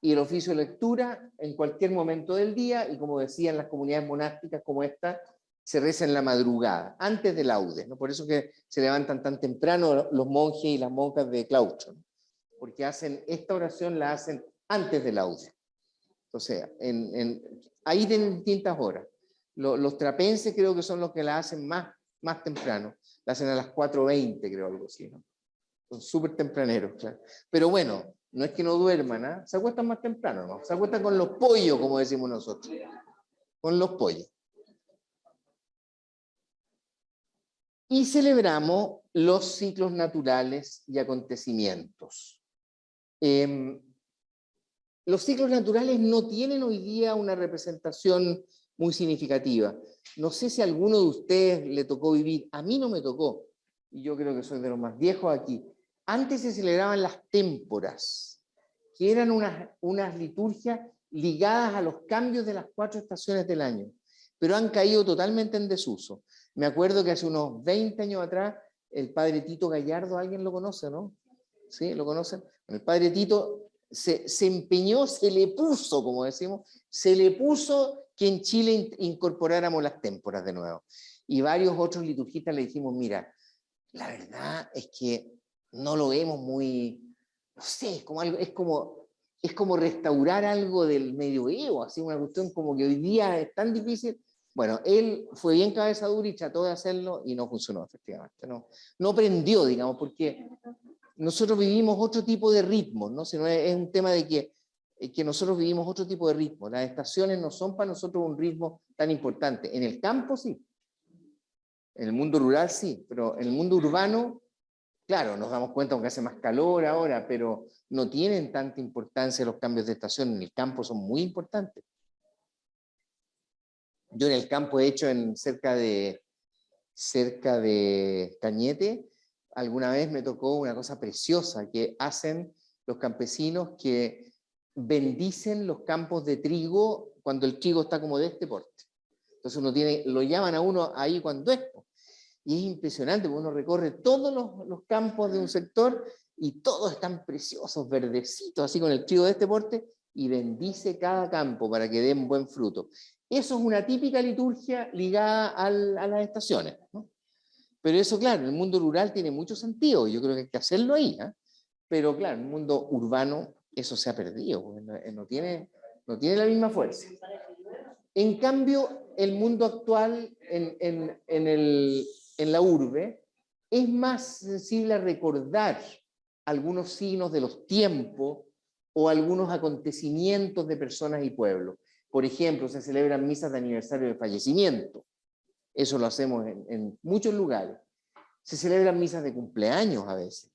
Y el oficio de lectura en cualquier momento del día, y como decían las comunidades monásticas como esta, se reza en la madrugada, antes del laudes, ¿no? Por eso que se levantan tan temprano los monjes y las monjas de claustro, ¿no? Porque hacen esta oración, la hacen antes del laudes. O sea, ahí tienen distintas horas. Los trapenses creo que son los que la hacen más temprano, la hacen a las 4:20, creo, algo así, ¿no? Son súper tempraneros, claro. Pero bueno, no es que no duerman, ¿eh? Se acuestan más temprano, ¿no? Se acuestan con los pollos, como decimos nosotros. Con los pollos. Y celebramos los ciclos naturales y acontecimientos. Los ciclos naturales no tienen hoy día una representación muy significativa. No sé si a alguno de ustedes le tocó vivir, a mí no me tocó, y yo creo que soy de los más viejos aquí. Antes se celebraban las témporas, que eran unas liturgias ligadas a los cambios de las 4 estaciones del año, pero han caído totalmente en desuso. Me acuerdo que hace unos 20 años atrás, el padre Tito Gallardo, ¿alguien lo conoce, no? ¿Sí? ¿Lo conocen? El padre Tito se empeñó, se le puso, como decimos, se le puso que en Chile incorporáramos las témporas de nuevo. Y varios otros liturgistas le dijimos, mira, la verdad es que no lo vemos muy, no sé, es como restaurar algo del medioevo, así una cuestión como que hoy día es tan difícil. Bueno, él fue bien cabeza dura y trató de hacerlo y no funcionó, efectivamente. No prendió, digamos, porque nosotros vivimos otro tipo de ritmo, ¿no? Sino es un tema de que nosotros vivimos otro tipo de ritmo. Las estaciones no son para nosotros un ritmo tan importante. En el campo sí. En el mundo rural sí, pero en el mundo urbano, claro, nos damos cuenta aunque hace más calor ahora, pero no tienen tanta importancia los cambios de estación. En el campo son muy importantes. Yo en el campo he hecho cerca de Cañete, alguna vez me tocó una cosa preciosa que hacen los campesinos que bendicen los campos de trigo cuando el trigo está como de este porte. Entonces lo llaman a uno ahí cuando es. Y es impresionante, porque uno recorre todos los campos de un sector y todos están preciosos, verdecitos, así con el trigo de este porte, y bendice cada campo para que den buen fruto. Eso es una típica liturgia ligada a las estaciones, ¿no? Pero eso, claro, en el mundo rural tiene mucho sentido, yo creo que hay que hacerlo ahí, ¿eh? Pero claro, en el mundo urbano eso se ha perdido, no tiene la misma fuerza. En cambio, el mundo actual en la urbe es más sensible a recordar algunos signos de los tiempos o algunos acontecimientos de personas y pueblos. Por ejemplo, se celebran misas de aniversario de fallecimiento. Eso lo hacemos en muchos lugares. Se celebran misas de cumpleaños a veces.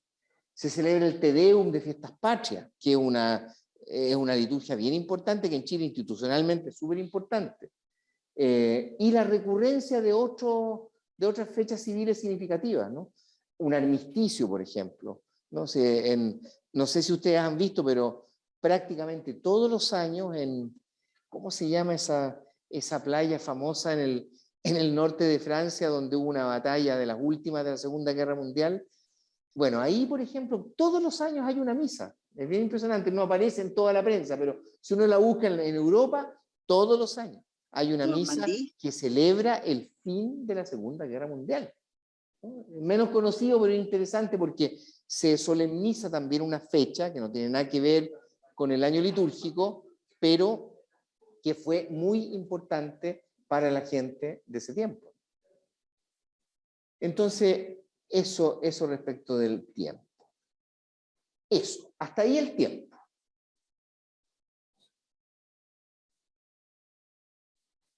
Se celebra el Te Deum de Fiestas Patrias, que es una liturgia bien importante, que en Chile institucionalmente es súper importante. Y la recurrencia de otras fechas civiles significativas, ¿no? Un armisticio, por ejemplo. No sé si ustedes han visto, pero prácticamente todos los años ¿cómo se llama esa playa famosa en el norte de Francia donde hubo una batalla de las últimas de la Segunda Guerra Mundial? Bueno, ahí, por ejemplo, todos los años hay una misa. Es bien impresionante, no aparece en toda la prensa, pero si uno la busca en Europa, todos los años hay una misa Normandía. que celebra el fin de la Segunda Guerra Mundial. Menos conocido, pero interesante porque se solemniza también una fecha que no tiene nada que ver con el año litúrgico, pero que fue muy importante para la gente de ese tiempo. Entonces, eso respecto del tiempo. Eso, hasta ahí el tiempo.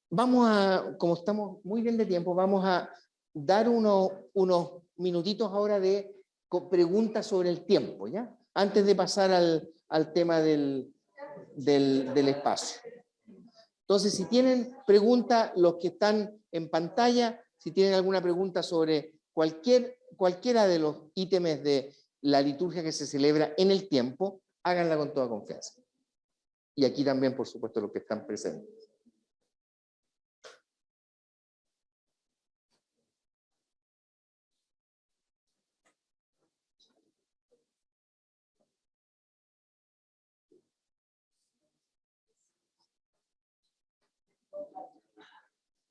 Vamos a, como estamos muy bien de tiempo, vamos a dar unos minutitos ahora de preguntas sobre el tiempo, ¿ya? Antes de pasar al tema del espacio. Entonces, si tienen preguntas, los que están en pantalla, si tienen alguna pregunta sobre cualquiera de los ítems de la liturgia que se celebra en el tiempo, háganla con toda confianza. Y aquí también, por supuesto, los que están presentes.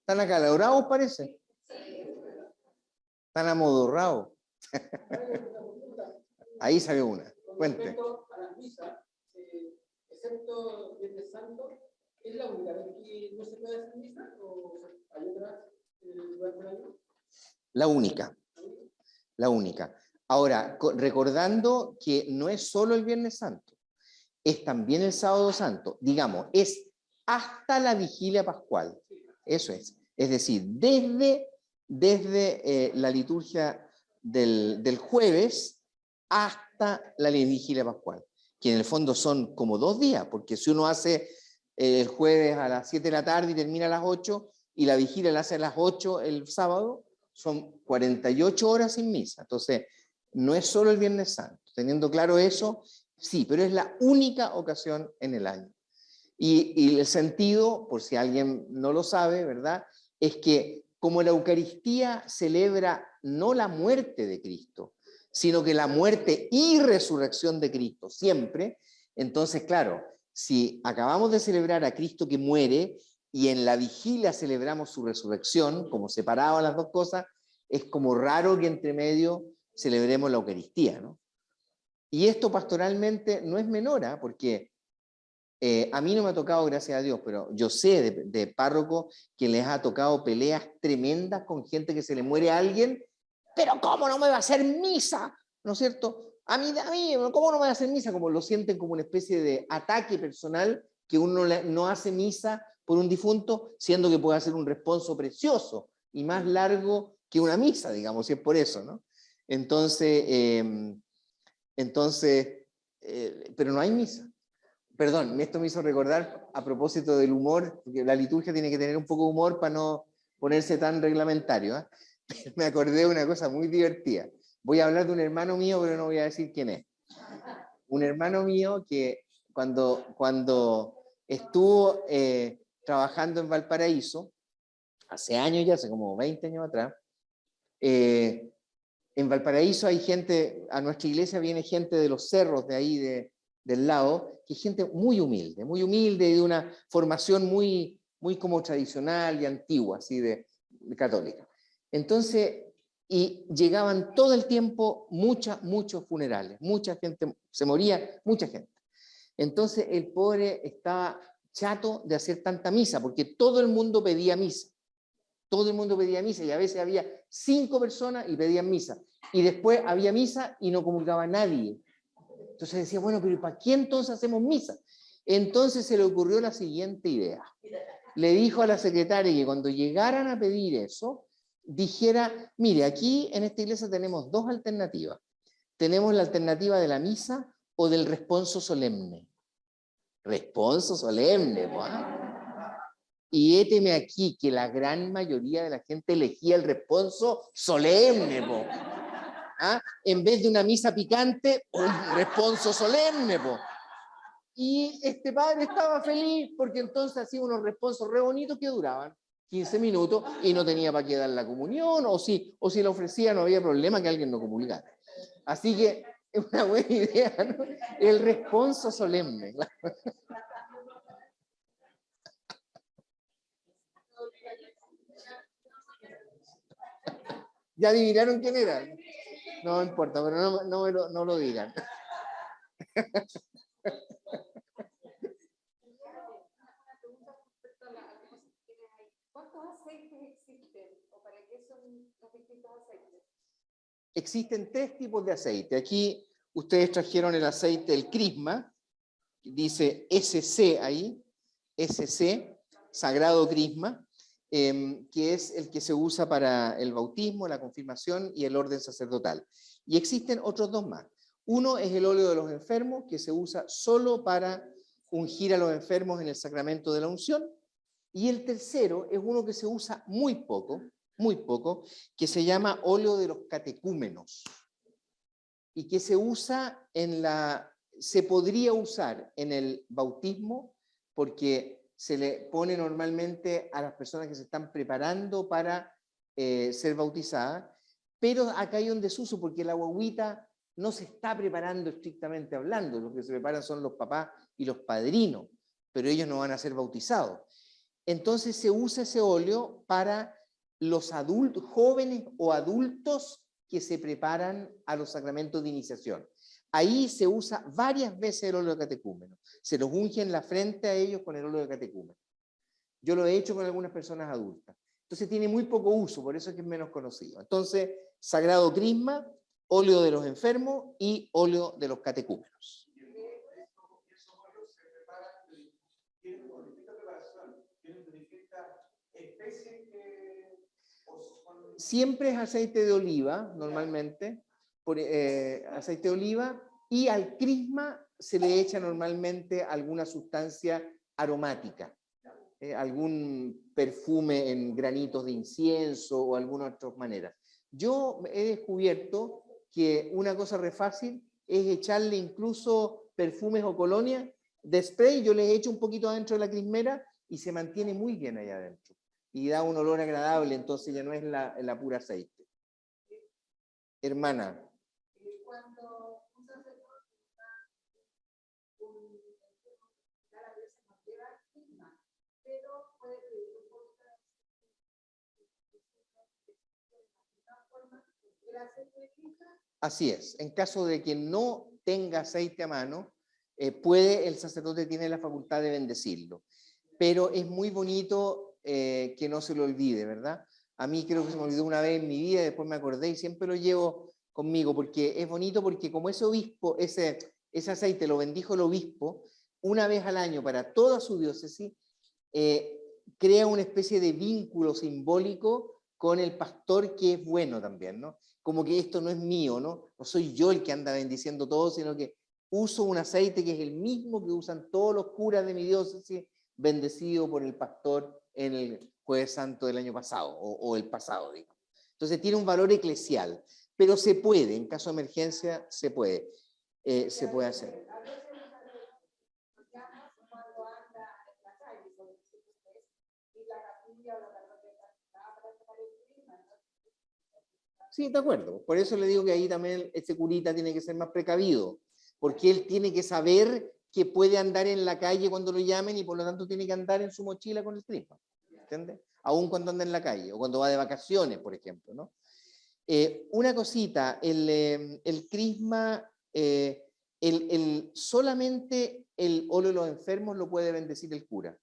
¿Están acalorados, parece? Están amodorrados. Ahí salió una. Cuente. Respecto a las misas, excepto Viernes Santo, ¿es la única vez que no se puede hacer misa o hay otras durante el año? La única. La única. Ahora, recordando que no es solo el Viernes Santo, es también el Sábado Santo. Digamos, es hasta la Vigilia Pascual. Eso es. Es decir, desde la liturgia del jueves hasta la Vigilia Pascual, que en el fondo son como 2 días, porque si uno hace el jueves a las 7 de la tarde y termina a las 8, y la Vigilia la hace a las 8 el sábado, son 48 horas sin misa. Entonces, no es solo el Viernes Santo. Teniendo claro eso, sí, pero es la única ocasión en el año. Y el sentido, por si alguien no lo sabe, ¿verdad?, es que como la Eucaristía celebra no la muerte de Cristo, sino que la muerte y resurrección de Cristo, siempre, entonces, claro, si acabamos de celebrar a Cristo que muere y en la vigilia celebramos su resurrección, como separaban las dos cosas, es como raro que entre medio celebremos la Eucaristía, ¿no? Y esto pastoralmente no es menor, ¿eh? Porque a mí no me ha tocado, gracias a Dios, pero yo sé de párrocos que les ha tocado peleas tremendas con gente que se le muere a alguien, pero ¿cómo no me va a hacer misa? ¿No es cierto? A mí, ¿cómo no me va a hacer misa? Como lo sienten como una especie de ataque personal, que uno no hace misa por un difunto, siendo que puede hacer un responso precioso y más largo que una misa, digamos, si es por eso, ¿no? Entonces, pero no hay misa. Perdón, esto me hizo recordar a propósito del humor, porque la liturgia tiene que tener un poco de humor para no ponerse tan reglamentario, ¿eh? Me acordé de una cosa muy divertida. Voy a hablar de un hermano mío, pero no voy a decir quién es. Un hermano mío que cuando estuvo trabajando en Valparaíso, hace años ya, hace como 20 años atrás, en Valparaíso hay gente, a nuestra iglesia viene gente de los cerros de ahí, del lado, que es gente muy humilde y de una formación muy como tradicional y antigua, así de católica. Entonces, y llegaban todo el tiempo muchos funerales, mucha gente, se moría mucha gente. Entonces el pobre estaba chato de hacer tanta misa, porque todo el mundo pedía misa. Todo el mundo pedía misa y a veces había 5 personas y pedían misa. Y después había misa y no comulgaba nadie. Entonces decía, bueno, pero ¿para qué entonces hacemos misa? Entonces se le ocurrió la siguiente idea. Le dijo a la secretaria que cuando llegaran a pedir eso, dijera, mire, aquí en esta iglesia tenemos 2 alternativas. Tenemos la alternativa de la misa o del responso solemne. Responso solemne, pues. Y héteme aquí que la gran mayoría de la gente elegía el responso solemne, po. ¿Ah? En vez de una misa picante, un responso solemne, po. Y este padre estaba feliz porque entonces hacía unos responsos re bonitos que duraban 15 minutos y no tenía para qué dar la comunión, o si la ofrecía no había problema que alguien no comulgara. Así que es una buena idea, ¿no? El responso solemne. ¿Ya adivinaron quién era? No importa, pero no lo digan. ¿Cuántos aceites existen o para qué son los distintos aceites? Existen 3 tipos de aceite. Aquí ustedes trajeron el aceite, el crisma, dice SC ahí, SC, Sagrado Crisma, que es el que se usa para el bautismo, la confirmación y el orden sacerdotal. Y existen otros 2 más. Uno es el óleo de los enfermos, que se usa solo para ungir a los enfermos en el sacramento de la unción. Y el tercero es uno que se usa muy poco, que se llama óleo de los catecúmenos. Y que se usa se podría usar en el bautismo porque se le pone normalmente a las personas que se están preparando para ser bautizadas, pero acá hay un desuso porque la guagüita no se está preparando estrictamente hablando, los que se preparan son los papás y los padrinos, pero ellos no van a ser bautizados. Entonces se usa ese óleo para los adultos, jóvenes o adultos que se preparan a los sacramentos de iniciación. Ahí se usa varias veces el óleo de catecúmeno. Se los unge en la frente a ellos con el óleo de catecúmeno. Yo lo he hecho con algunas personas adultas. Entonces tiene muy poco uso, por eso es que es menos conocido. Entonces, Sagrado Crisma, óleo de los enfermos y óleo de los catecúmenos. Siempre es aceite de oliva, normalmente, aceite de oliva, y al crisma se le echa normalmente alguna sustancia aromática, algún perfume en granitos de incienso o alguna otra manera. Yo he descubierto que una cosa re fácil es echarle incluso perfumes o colonias de spray, yo les echo un poquito adentro de la crismera y se mantiene muy bien allá adentro. Y da un olor agradable, entonces ya no es la pura aceite. Hermana. Cuando un sacerdote está cada vez se nos lleva clima, pero puede pedir un poquito de aceite de clima. Así es. En caso de que no tenga aceite a mano, el sacerdote tiene la facultad de bendecirlo. Pero es muy bonito que no se lo olvide, ¿verdad? A mí creo que se me olvidó una vez en mi vida, después me acordé y siempre lo llevo conmigo, porque es bonito, porque como ese obispo, ese aceite lo bendijo el obispo, una vez al año para toda su diócesis, crea una especie de vínculo simbólico con el pastor que es bueno también, ¿no? Como que esto no es mío, ¿no? No soy yo el que anda bendiciendo todo, sino que uso un aceite que es el mismo que usan todos los curas de mi diócesis, bendecido por el pastor en el Jueves Santo del año pasado, o el pasado, digo. Entonces tiene un valor eclesial, pero se puede, en caso de emergencia, se puede hacer. Sí, de acuerdo. Por eso le digo que ahí también este curita tiene que ser más precavido, porque él tiene que saber que puede andar en la calle cuando lo llamen y por lo tanto tiene que andar en su mochila con el crisma, ¿entiendes? Aún cuando anda en la calle o cuando va de vacaciones, por ejemplo, ¿no? Una cosita, el crisma, solamente el óleo de los enfermos lo puede bendecir el cura.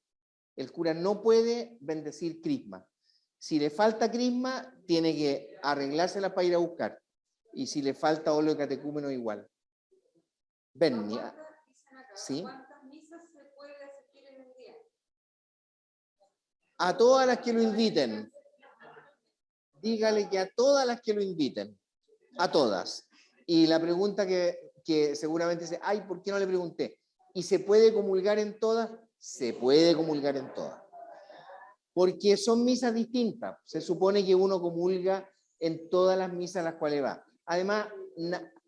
El cura no puede bendecir crisma. Si le falta crisma, tiene que arreglársela para ir a buscar. Y si le falta óleo de catecúmeno, igual. Bernia. ¿Sí? ¿Cuántas misas se puede asistir en un día? A todas las que lo inviten. Dígale que a todas las que lo inviten. A todas. Y la pregunta que seguramente dice, ay, ¿por qué no le pregunté? ¿Y se puede comulgar en todas? Se puede comulgar en todas. Porque son misas distintas. Se supone que uno comulga en todas las misas a las cuales va. Además,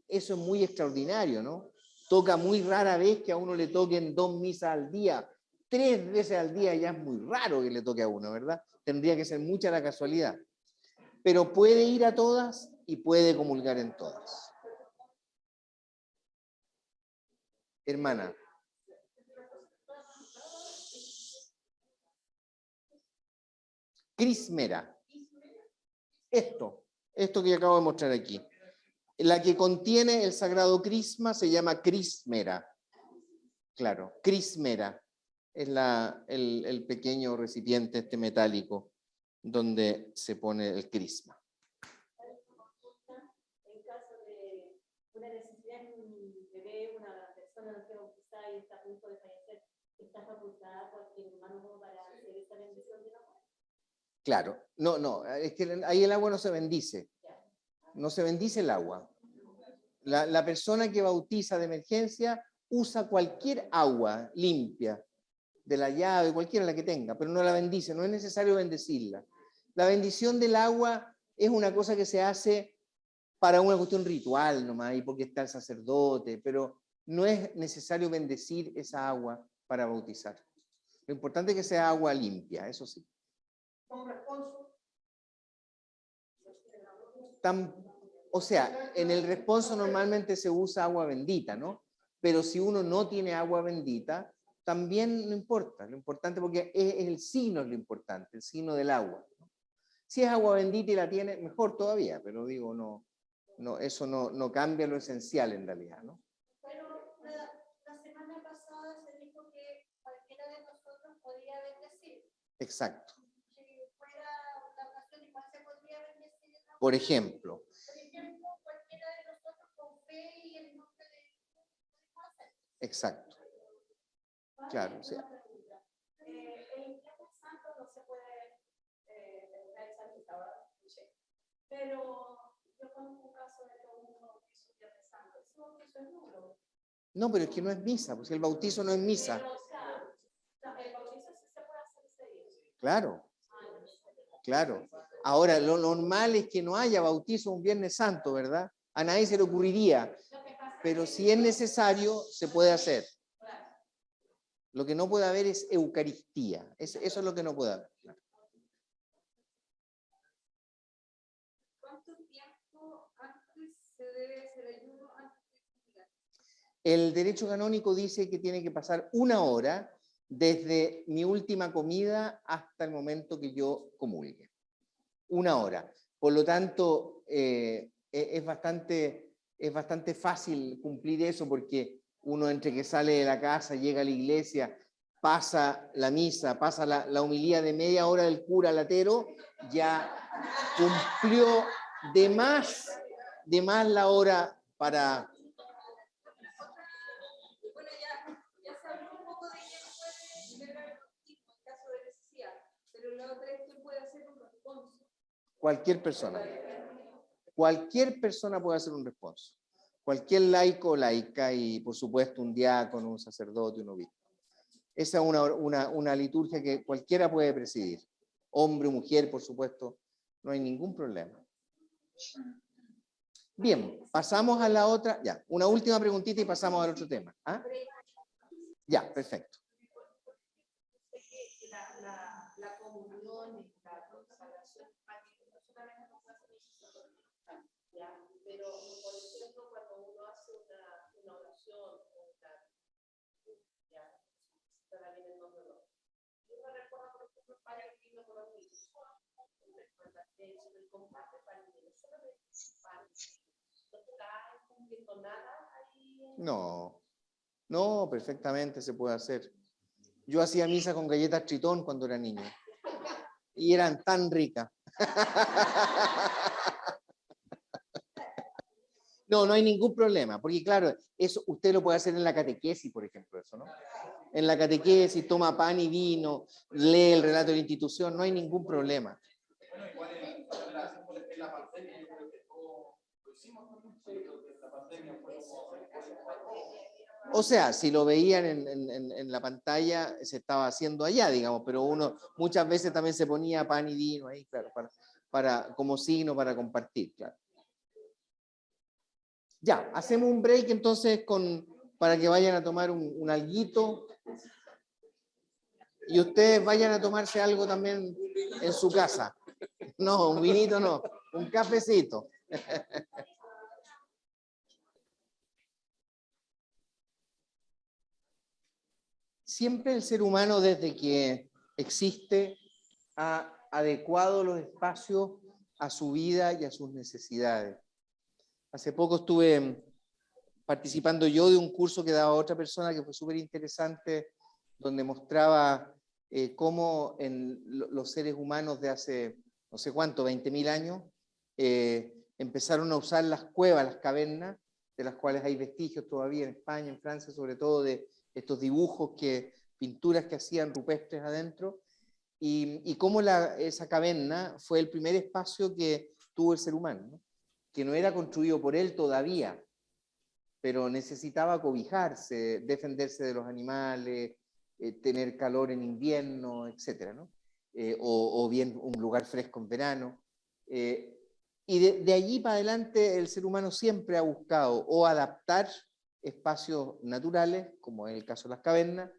eso es muy extraordinario, ¿no? Toca muy rara vez que a uno le toquen 2 misas al día. 3 veces al día ya es muy raro que le toque a uno, ¿verdad? Tendría que ser mucha la casualidad. Pero puede ir a todas y puede comulgar en todas. Hermana. Crismera. Esto que acabo de mostrar aquí. La que contiene el sagrado crisma se llama crismera. Claro, crismera. Es el pequeño recipiente este metálico donde se pone el crisma. En caso de una necesidad en un bebé, una persona no bautizada y está a punto de fallecer, ¿está facultada cualquier hermano para hacer esta bendición del agua? Claro, no, es que ahí el agua no se bendice. No se bendice el agua. La persona que bautiza de emergencia usa cualquier agua limpia, de la llave, cualquiera la que tenga, pero no la bendice, no es necesario bendecirla. La bendición del agua es una cosa que se hace para una cuestión ritual nomás, y porque está el sacerdote, pero no es necesario bendecir esa agua para bautizar. Lo importante es que sea agua limpia, eso sí. O sea, en el responso normalmente se usa agua bendita, ¿no? Pero si uno no tiene agua bendita, también no importa. Lo importante, porque es el signo es lo importante, el signo del agua, ¿no? Si es agua bendita y la tiene, mejor todavía, pero digo, eso no cambia lo esencial en realidad, ¿no? Pero la semana pasada se dijo que cualquiera de nosotros podía bendecir. Exacto. Si fuera la ocasión, igual se podría bendecir. Por ejemplo, cualquiera de nosotros con fe y el nombre de Jesús. exacto. Claro, o sea. El Viernes Santo no se puede realizar misa, ¿verdad? Pero yo conozco un caso de que uno bautizo el Viernes Santo. Ese bautizo es nulo. No, pero es que no es misa, pues el bautizo no es misa. Pero, o sea, el bautizo sí se puede hacer ese día. Claro, claro. Ahora, lo normal es que no haya bautizo un Viernes Santo, ¿verdad? A nadie se le ocurriría, pero si es necesario, se puede hacer. Lo que no puede haber es Eucaristía. Eso es lo que no puede haber. ¿Cuánto tiempo antes se debe hacer ayuno antes de comulgar? El derecho canónico dice que tiene que pasar 1 hora desde mi última comida hasta el momento que yo comulgue. 1 hora. Por lo tanto, es bastante fácil cumplir eso, porque uno, entre que sale de la casa, llega a la iglesia, pasa la misa, pasa la homilía de media hora del cura latero, ya cumplió de más la hora para... Bueno, ya se habló un poco de quién puede celebrar el bautismo en caso de necesidad, pero la otra es quién puede hacer un responso. Cualquier persona. Cualquier persona puede hacer un responso. Cualquier laico o laica, y por supuesto un diácono, un sacerdote, un obispo. Esa es una liturgia que cualquiera puede presidir. Hombre o mujer, por supuesto, no hay ningún problema. Bien, pasamos a la otra. Ya, una última preguntita y pasamos al otro tema. ¿Ah? Ya, perfecto. La comunión, la consagración, no solamente nos hace ya, pero por ejemplo cuando uno hace una oración, ya, para bien el nombre de Dios. Yo me recuerdo, por ejemplo, el padre que vino por los niños, el comparte para el niño, solamente para no está cumpliendo nada ahí. No, perfectamente se puede hacer. Yo hacía misa con galletas Tritón cuando era niño. Y eran tan ricas. No hay ningún problema, porque claro, eso usted lo puede hacer en la catequesis, por ejemplo, eso, ¿no? En la catequesis toma pan y vino, lee el relato de la institución, no hay ningún problema. Bueno, igual en la pandemia, yo creo que todo lo hicimos también, la pandemia fue como... O sea, si lo veían en la pantalla, se estaba haciendo allá, digamos, pero uno muchas veces también se ponía pan y vino ahí, claro, como signo para compartir, claro. Ya, hacemos un break entonces con para que vayan a tomar un alguito y ustedes vayan a tomarse algo también en su casa. No, un vinito no, un cafecito. Siempre el ser humano, desde que existe, ha adecuado los espacios a su vida y a sus necesidades. Hace poco estuve participando yo de un curso que daba otra persona que fue súper interesante, donde mostraba cómo en los seres humanos de hace, no sé cuánto, 20.000 años, empezaron a usar las cuevas, las cavernas, de las cuales hay vestigios todavía en España, en Francia, sobre todo de estos dibujos, pinturas que hacían rupestres adentro, y cómo esa caverna fue el primer espacio que tuvo el ser humano, ¿no? Que no era construido por él todavía, pero necesitaba cobijarse, defenderse de los animales, tener calor en invierno, etc., ¿no? O bien un lugar fresco en verano. Y de allí para adelante el ser humano siempre ha buscado o adaptar espacios naturales, como es el caso de las cavernas,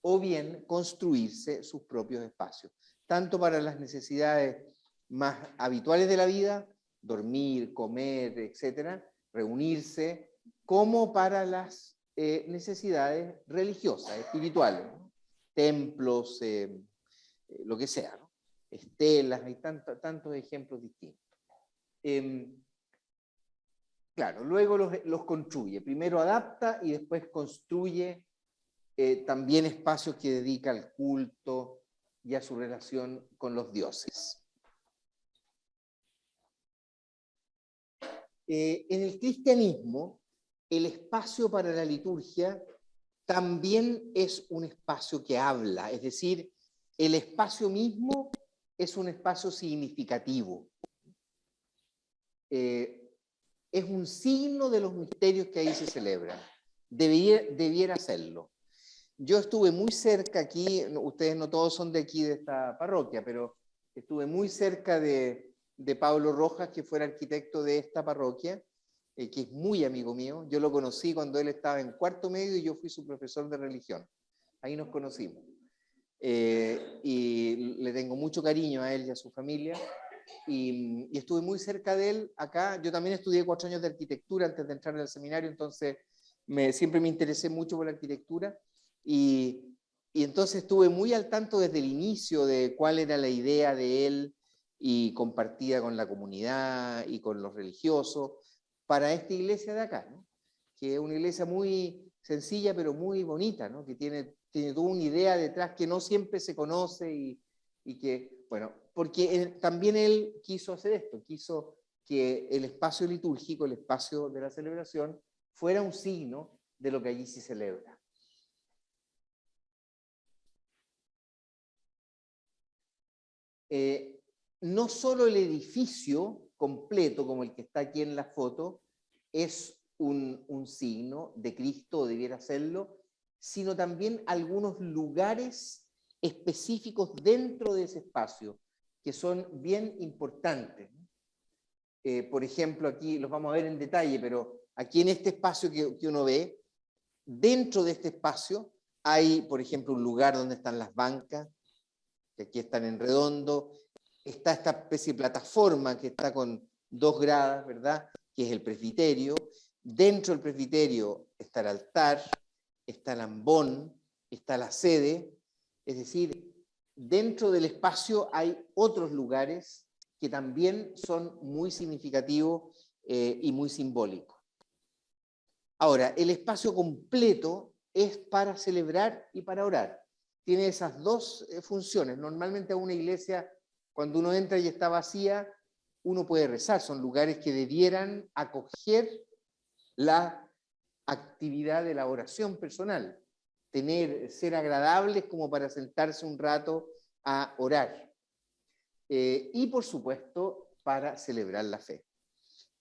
o bien construirse sus propios espacios, tanto para las necesidades más habituales de la vida, dormir, comer, etcétera, reunirse, como para las necesidades religiosas, espirituales, ¿no? Templos, lo que sea, ¿no? Estelas, hay tantos ejemplos distintos. Claro, luego los construye, primero adapta y después construye también espacios que dedica al culto y a su relación con los dioses. En el cristianismo, el espacio para la liturgia también es un espacio que habla, es decir, el espacio mismo es un espacio significativo. Es un signo de los misterios que ahí se celebran. Debiera serlo. Yo estuve muy cerca aquí, ustedes no todos son de aquí, de esta parroquia, pero estuve muy cerca de Pablo Rojas, que fue el arquitecto de esta parroquia, que es muy amigo mío. Yo lo conocí cuando él estaba en cuarto medio y yo fui su profesor de religión. Ahí nos conocimos. Y le tengo mucho cariño a él y a su familia. Y estuve muy cerca de él acá. Yo también estudié 4 años de arquitectura antes de entrar en el seminario, entonces siempre me interesé mucho por la arquitectura. Y entonces estuve muy al tanto desde el inicio de cuál era la idea de él y compartida con la comunidad y con los religiosos para esta iglesia de acá, ¿no? Que es una iglesia muy sencilla pero muy bonita, ¿no? Que tiene toda una idea detrás que no siempre se conoce y que, bueno, porque también él quiso hacer esto, quiso que el espacio litúrgico, el espacio de la celebración, fuera un signo de lo que allí se celebra. No solo el edificio completo, como el que está aquí en la foto, es un signo de Cristo, o debiera serlo, sino también algunos lugares específicos dentro de ese espacio, que son bien importantes. Por ejemplo, aquí los vamos a ver en detalle, pero aquí en este espacio que uno ve, dentro de este espacio hay, por ejemplo, un lugar donde están las bancas, que aquí están en redondo, está esta especie de plataforma que está con 2 gradas, ¿verdad? Que es el presbiterio. Dentro del presbiterio está el altar, está el ambón, está la sede, es decir, dentro del espacio hay otros lugares que también son muy significativos y muy simbólicos. Ahora, el espacio completo es para celebrar y para orar. Tiene esas 2 funciones. Normalmente a una iglesia, cuando uno entra y está vacía, uno puede rezar. Son lugares que debieran acoger la actividad de la oración personal. Ser agradables como para sentarse un rato a orar. Y por supuesto, para celebrar la fe.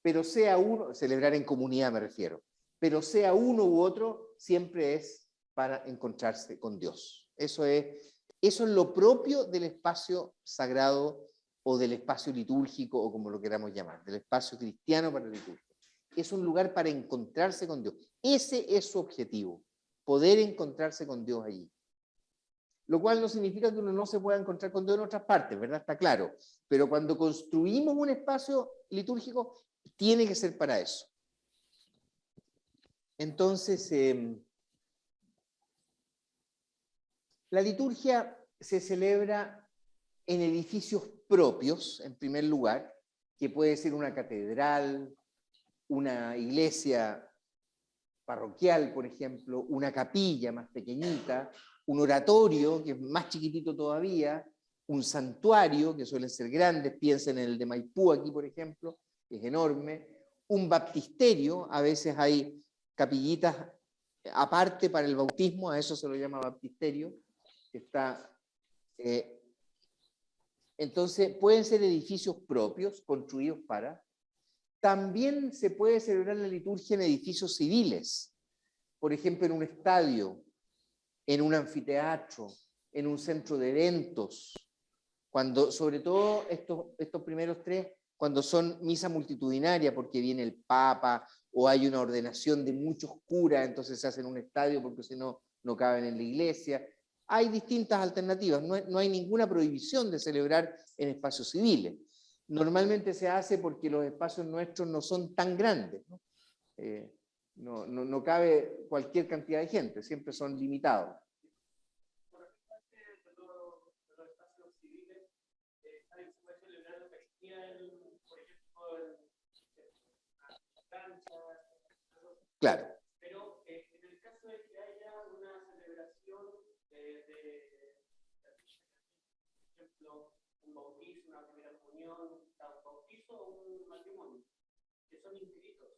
Pero sea uno, celebrar en comunidad me refiero, pero sea uno u otro, siempre es para encontrarse con Dios. Eso es lo propio del espacio sagrado o del espacio litúrgico, o como lo queramos llamar, del espacio cristiano para la liturgia. es un lugar para encontrarse con Dios. Ese es su objetivo, poder encontrarse con Dios allí. Lo cual no significa que uno no se pueda encontrar con Dios en otras partes, ¿verdad? Está claro. Pero cuando construimos un espacio litúrgico, tiene que ser para eso. Entonces, la liturgia se celebra en edificios propios, en primer lugar, que puede ser una catedral, una iglesia parroquial, por ejemplo, una capilla más pequeñita, un oratorio, que es más chiquitito todavía, un santuario, que suelen ser grandes, piensen en el de Maipú aquí, por ejemplo, que es enorme, un baptisterio, a veces hay capillitas aparte para el bautismo, a eso se lo llama baptisterio, que está... entonces, pueden ser edificios propios, construidos para... También se puede celebrar la liturgia en edificios civiles, por ejemplo, en un estadio, en un anfiteatro, en un centro de eventos, cuando, sobre todo estos primeros tres, cuando son misa multitudinaria, porque viene el Papa, o hay una ordenación de muchos curas, entonces se hace en un estadio, porque si no, no caben en la iglesia. Hay distintas alternativas, no hay ninguna prohibición de celebrar en espacios civiles. Normalmente se hace porque los espacios nuestros no son tan grandes, ¿no? No cabe cualquier cantidad de gente, siempre son limitados. Por parte de los espacios civiles, ¿también se puede celebrar la Eucaristía, por ejemplo, en la cancha? Claro. Pero en el caso de que haya una celebración por ejemplo, un bautizo, una primera comunión, un bautizo o un matrimonio, que son infinitos,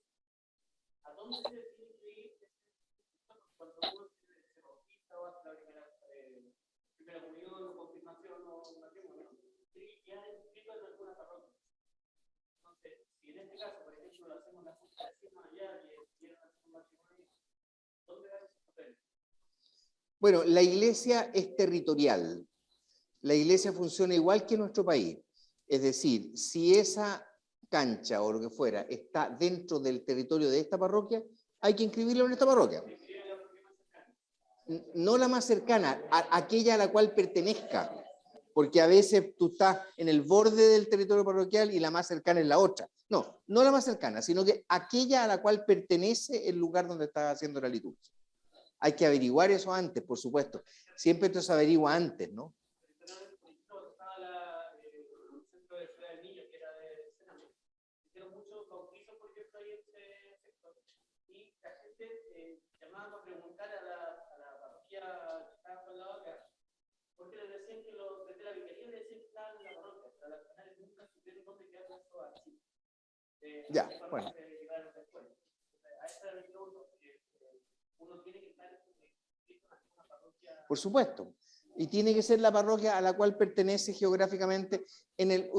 ¿a dónde se tiene que ir cuando uno se bautiza o hace la primera comunión o confirmación o matrimonio? Y ya inscrito en alguna parroquia. Entonces, si en este caso, por ejemplo, lo hacemos la junta de firma allá y quieren hacer un matrimonio, ¿dónde van esos papeles? Bueno, la iglesia es territorial. La iglesia funciona igual que nuestro país. Es decir, si esa cancha o lo que fuera está dentro del territorio de esta parroquia, hay que inscribirlo en esta parroquia. No la más cercana, aquella a la cual pertenezca, porque a veces tú estás en el borde del territorio parroquial y la más cercana es la otra. No la más cercana, sino que aquella a la cual pertenece el lugar donde estás haciendo la liturgia. Hay que averiguar eso antes, por supuesto. Siempre esto se averigua antes, ¿no? Centro de Ciudad del Niño, que era de Sename, hicieron muchos bautizos, por ejemplo, ahí en ese sector. Y la gente llamaba a preguntar a la parroquia que estaba al lado de acá, porque les decían que los de la vicaría les decían que estaban en la parroquia, pero las canales nunca supieron dónde quedaron esos archivos. Ya, bueno. A esa era mi pregunta, porque uno tiene que estar en una parroquia. Por supuesto. Y tiene que ser la parroquia a la cual pertenece geográficamente.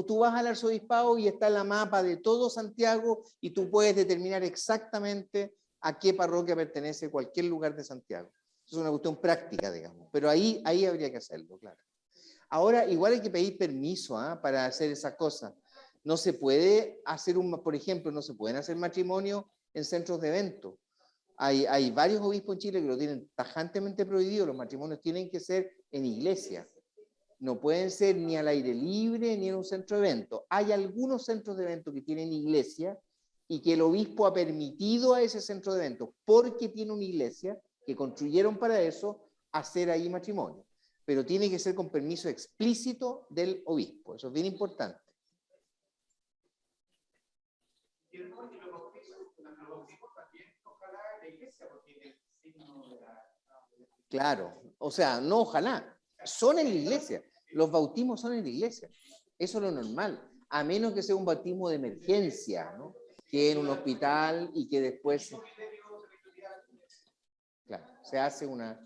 Tú vas al arzobispado y está la mapa de todo Santiago y tú puedes determinar exactamente a qué parroquia pertenece cualquier lugar de Santiago. Es una cuestión práctica, digamos. Pero ahí habría que hacerlo, claro. Ahora, igual hay que pedir permiso para hacer esa cosa. No se puede hacer por ejemplo, no se pueden hacer matrimonios en centros de eventos. Hay varios obispos en Chile que lo tienen tajantemente prohibido. Los matrimonios tienen que ser en iglesia. No pueden ser ni al aire libre ni en un centro de eventos. Hay algunos centros de eventos que tienen iglesia y que el obispo ha permitido a ese centro de eventos, porque tiene una iglesia que construyeron para eso, hacer ahí matrimonio. Pero tiene que ser con permiso explícito del obispo. Eso es bien importante. Claro, o sea, no ojalá, son en la iglesia, los bautismos son en la iglesia, eso es lo normal, a menos que sea un bautismo de emergencia, ¿no? Que en un hospital y que después, claro, se hace una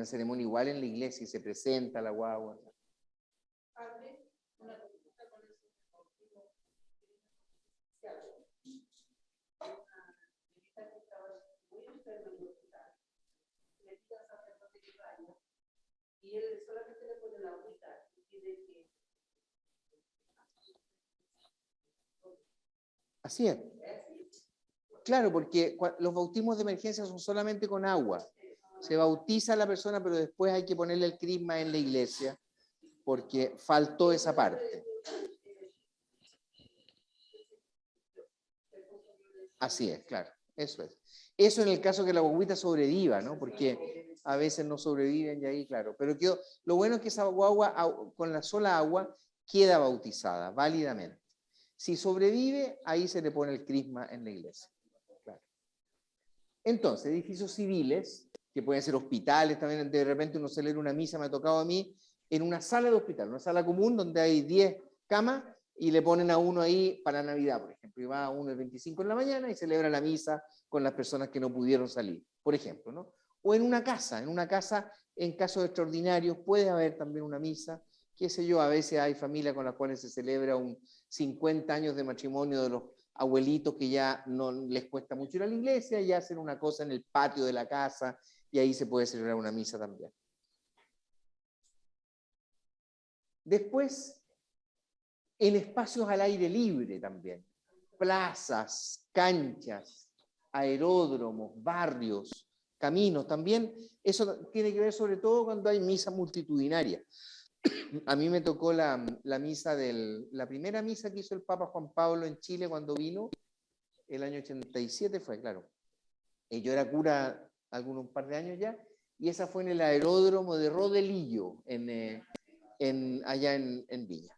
ceremonia igual en la iglesia y se presenta la guagua. Y él solamente le pone la agüita y pide que... Así es. Claro, porque los bautismos de emergencia son solamente con agua. Se bautiza a la persona, pero después hay que ponerle el crisma en la iglesia, porque faltó esa parte. Así es, claro, eso es. Eso en el caso que la guaguita sobreviva, ¿no? Porque a veces no sobreviven y ahí, claro. Pero lo bueno es que esa guagua, con la sola agua, queda bautizada válidamente. Si sobrevive, ahí se le pone el crisma en la iglesia. Claro. Entonces, edificios civiles, que pueden ser hospitales, también de repente uno celebra una misa, me ha tocado a mí, en una sala de hospital, una sala común donde hay 10 camas, y le ponen a uno ahí para Navidad, por ejemplo, y va uno el 25 en la mañana y celebra la misa con las personas que no pudieron salir, por ejemplo, ¿no? O en una casa, en casos extraordinarios, puede haber también una misa, qué sé yo, a veces hay familias con las cuales se celebra un 50 años de matrimonio de los abuelitos que ya no les cuesta mucho ir a la iglesia y hacen una cosa en el patio de la casa y ahí se puede celebrar una misa también. Después, en espacios al aire libre también, plazas, canchas, aeródromos, barrios, caminos, también eso tiene que ver sobre todo cuando hay misa multitudinaria. A mí me tocó la misa la primera misa que hizo el Papa Juan Pablo en Chile cuando vino, el año 87 fue, claro. Yo era cura un par de años ya, y esa fue en el aeródromo de Rodelillo, allá en Viña.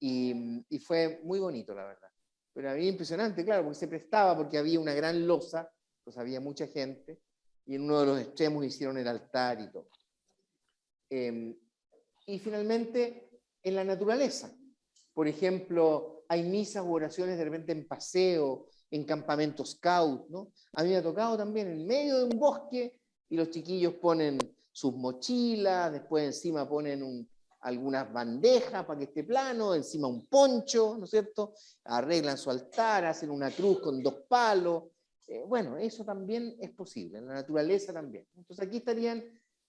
Y fue muy bonito, la verdad. Pero había impresionante, claro, porque se prestaba, porque había una gran losa, pues había mucha gente, y en uno de los extremos hicieron el altar y todo. Y finalmente, en la naturaleza. Por ejemplo, hay misas u oraciones de repente en paseo, en campamentos scout, ¿no? A mí me ha tocado también en medio de un bosque y los chiquillos ponen sus mochilas, después encima ponen algunas bandejas para que esté plano, encima un poncho, ¿no es cierto? Arreglan su altar, hacen una cruz con 2 palos. Bueno, eso también es posible, en la naturaleza también. Entonces aquí estarían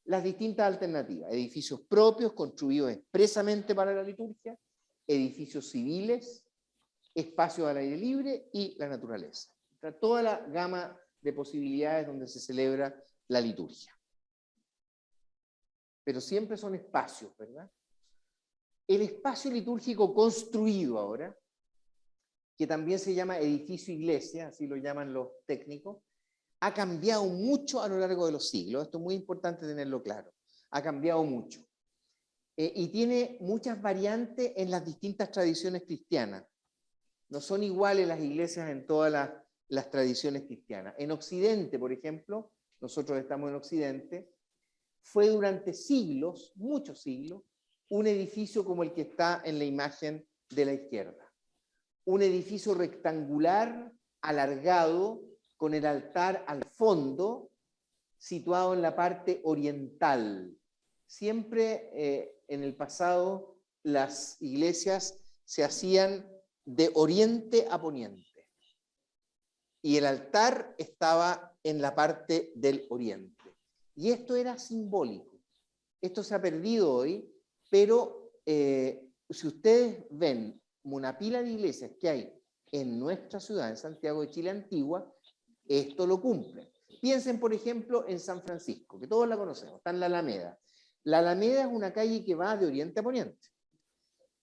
las distintas alternativas: edificios propios construidos expresamente para la liturgia, edificios civiles, espacios al aire libre y la naturaleza. O sea, toda la gama de posibilidades donde se celebra la liturgia. Pero siempre son espacios, ¿verdad? El espacio litúrgico construido ahora, que también se llama edificio iglesia, así lo llaman los técnicos, ha cambiado mucho a lo largo de los siglos. Esto es muy importante tenerlo claro. Ha cambiado mucho. Y tiene muchas variantes en las distintas tradiciones cristianas. No son iguales las iglesias en todas las tradiciones cristianas. En Occidente, por ejemplo, nosotros estamos en Occidente, fue durante siglos, muchos siglos, un edificio como el que está en la imagen de la izquierda. Un edificio rectangular, alargado, con el altar al fondo, situado en la parte oriental. Siempre en el pasado las iglesias se hacían de oriente a poniente. Y el altar estaba en la parte del oriente. Y esto era simbólico. Esto se ha perdido hoy, pero si ustedes ven una pila de iglesias que hay en nuestra ciudad, en Santiago de Chile Antigua, esto lo cumple. Piensen, por ejemplo, en San Francisco, que todos la conocemos, está en la Alameda. La Alameda es una calle que va de oriente a poniente.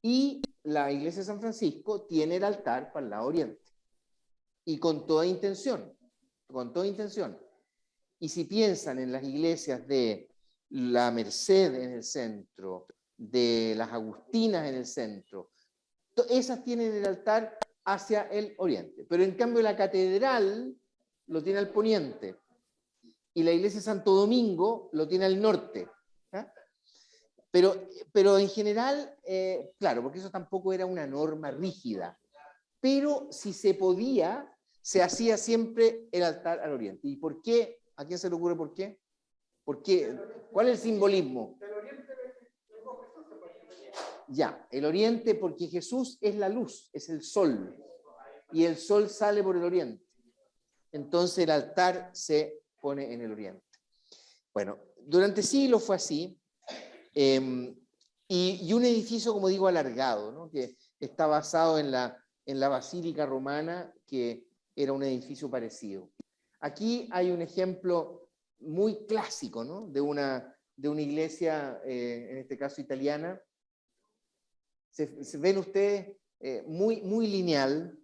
Y la iglesia de San Francisco tiene el altar para el lado oriente. Y con toda intención, con toda intención. Y si piensan en las iglesias de la Merced en el centro, de las Agustinas en el centro, esas tienen el altar hacia el oriente. Pero en cambio la catedral lo tiene al poniente y la iglesia de Santo Domingo lo tiene al norte. ¿Ah? Pero en general, claro, porque eso tampoco era una norma rígida, pero si se podía, se hacía siempre el altar al oriente. ¿Y por qué? ¿A quién se le ocurre por qué? ¿Por qué? ¿Cuál es el simbolismo? Ya, el oriente, porque Jesús es la luz, es el sol, y el sol sale por el oriente. Entonces el altar se pone en el oriente. Bueno, durante siglos fue así, y un edificio, como digo, alargado, ¿no? Que está basado en la en la Basílica Romana, que era un edificio parecido. Aquí hay un ejemplo muy clásico, ¿no? de una iglesia, en este caso italiana. Se ven ustedes muy lineal,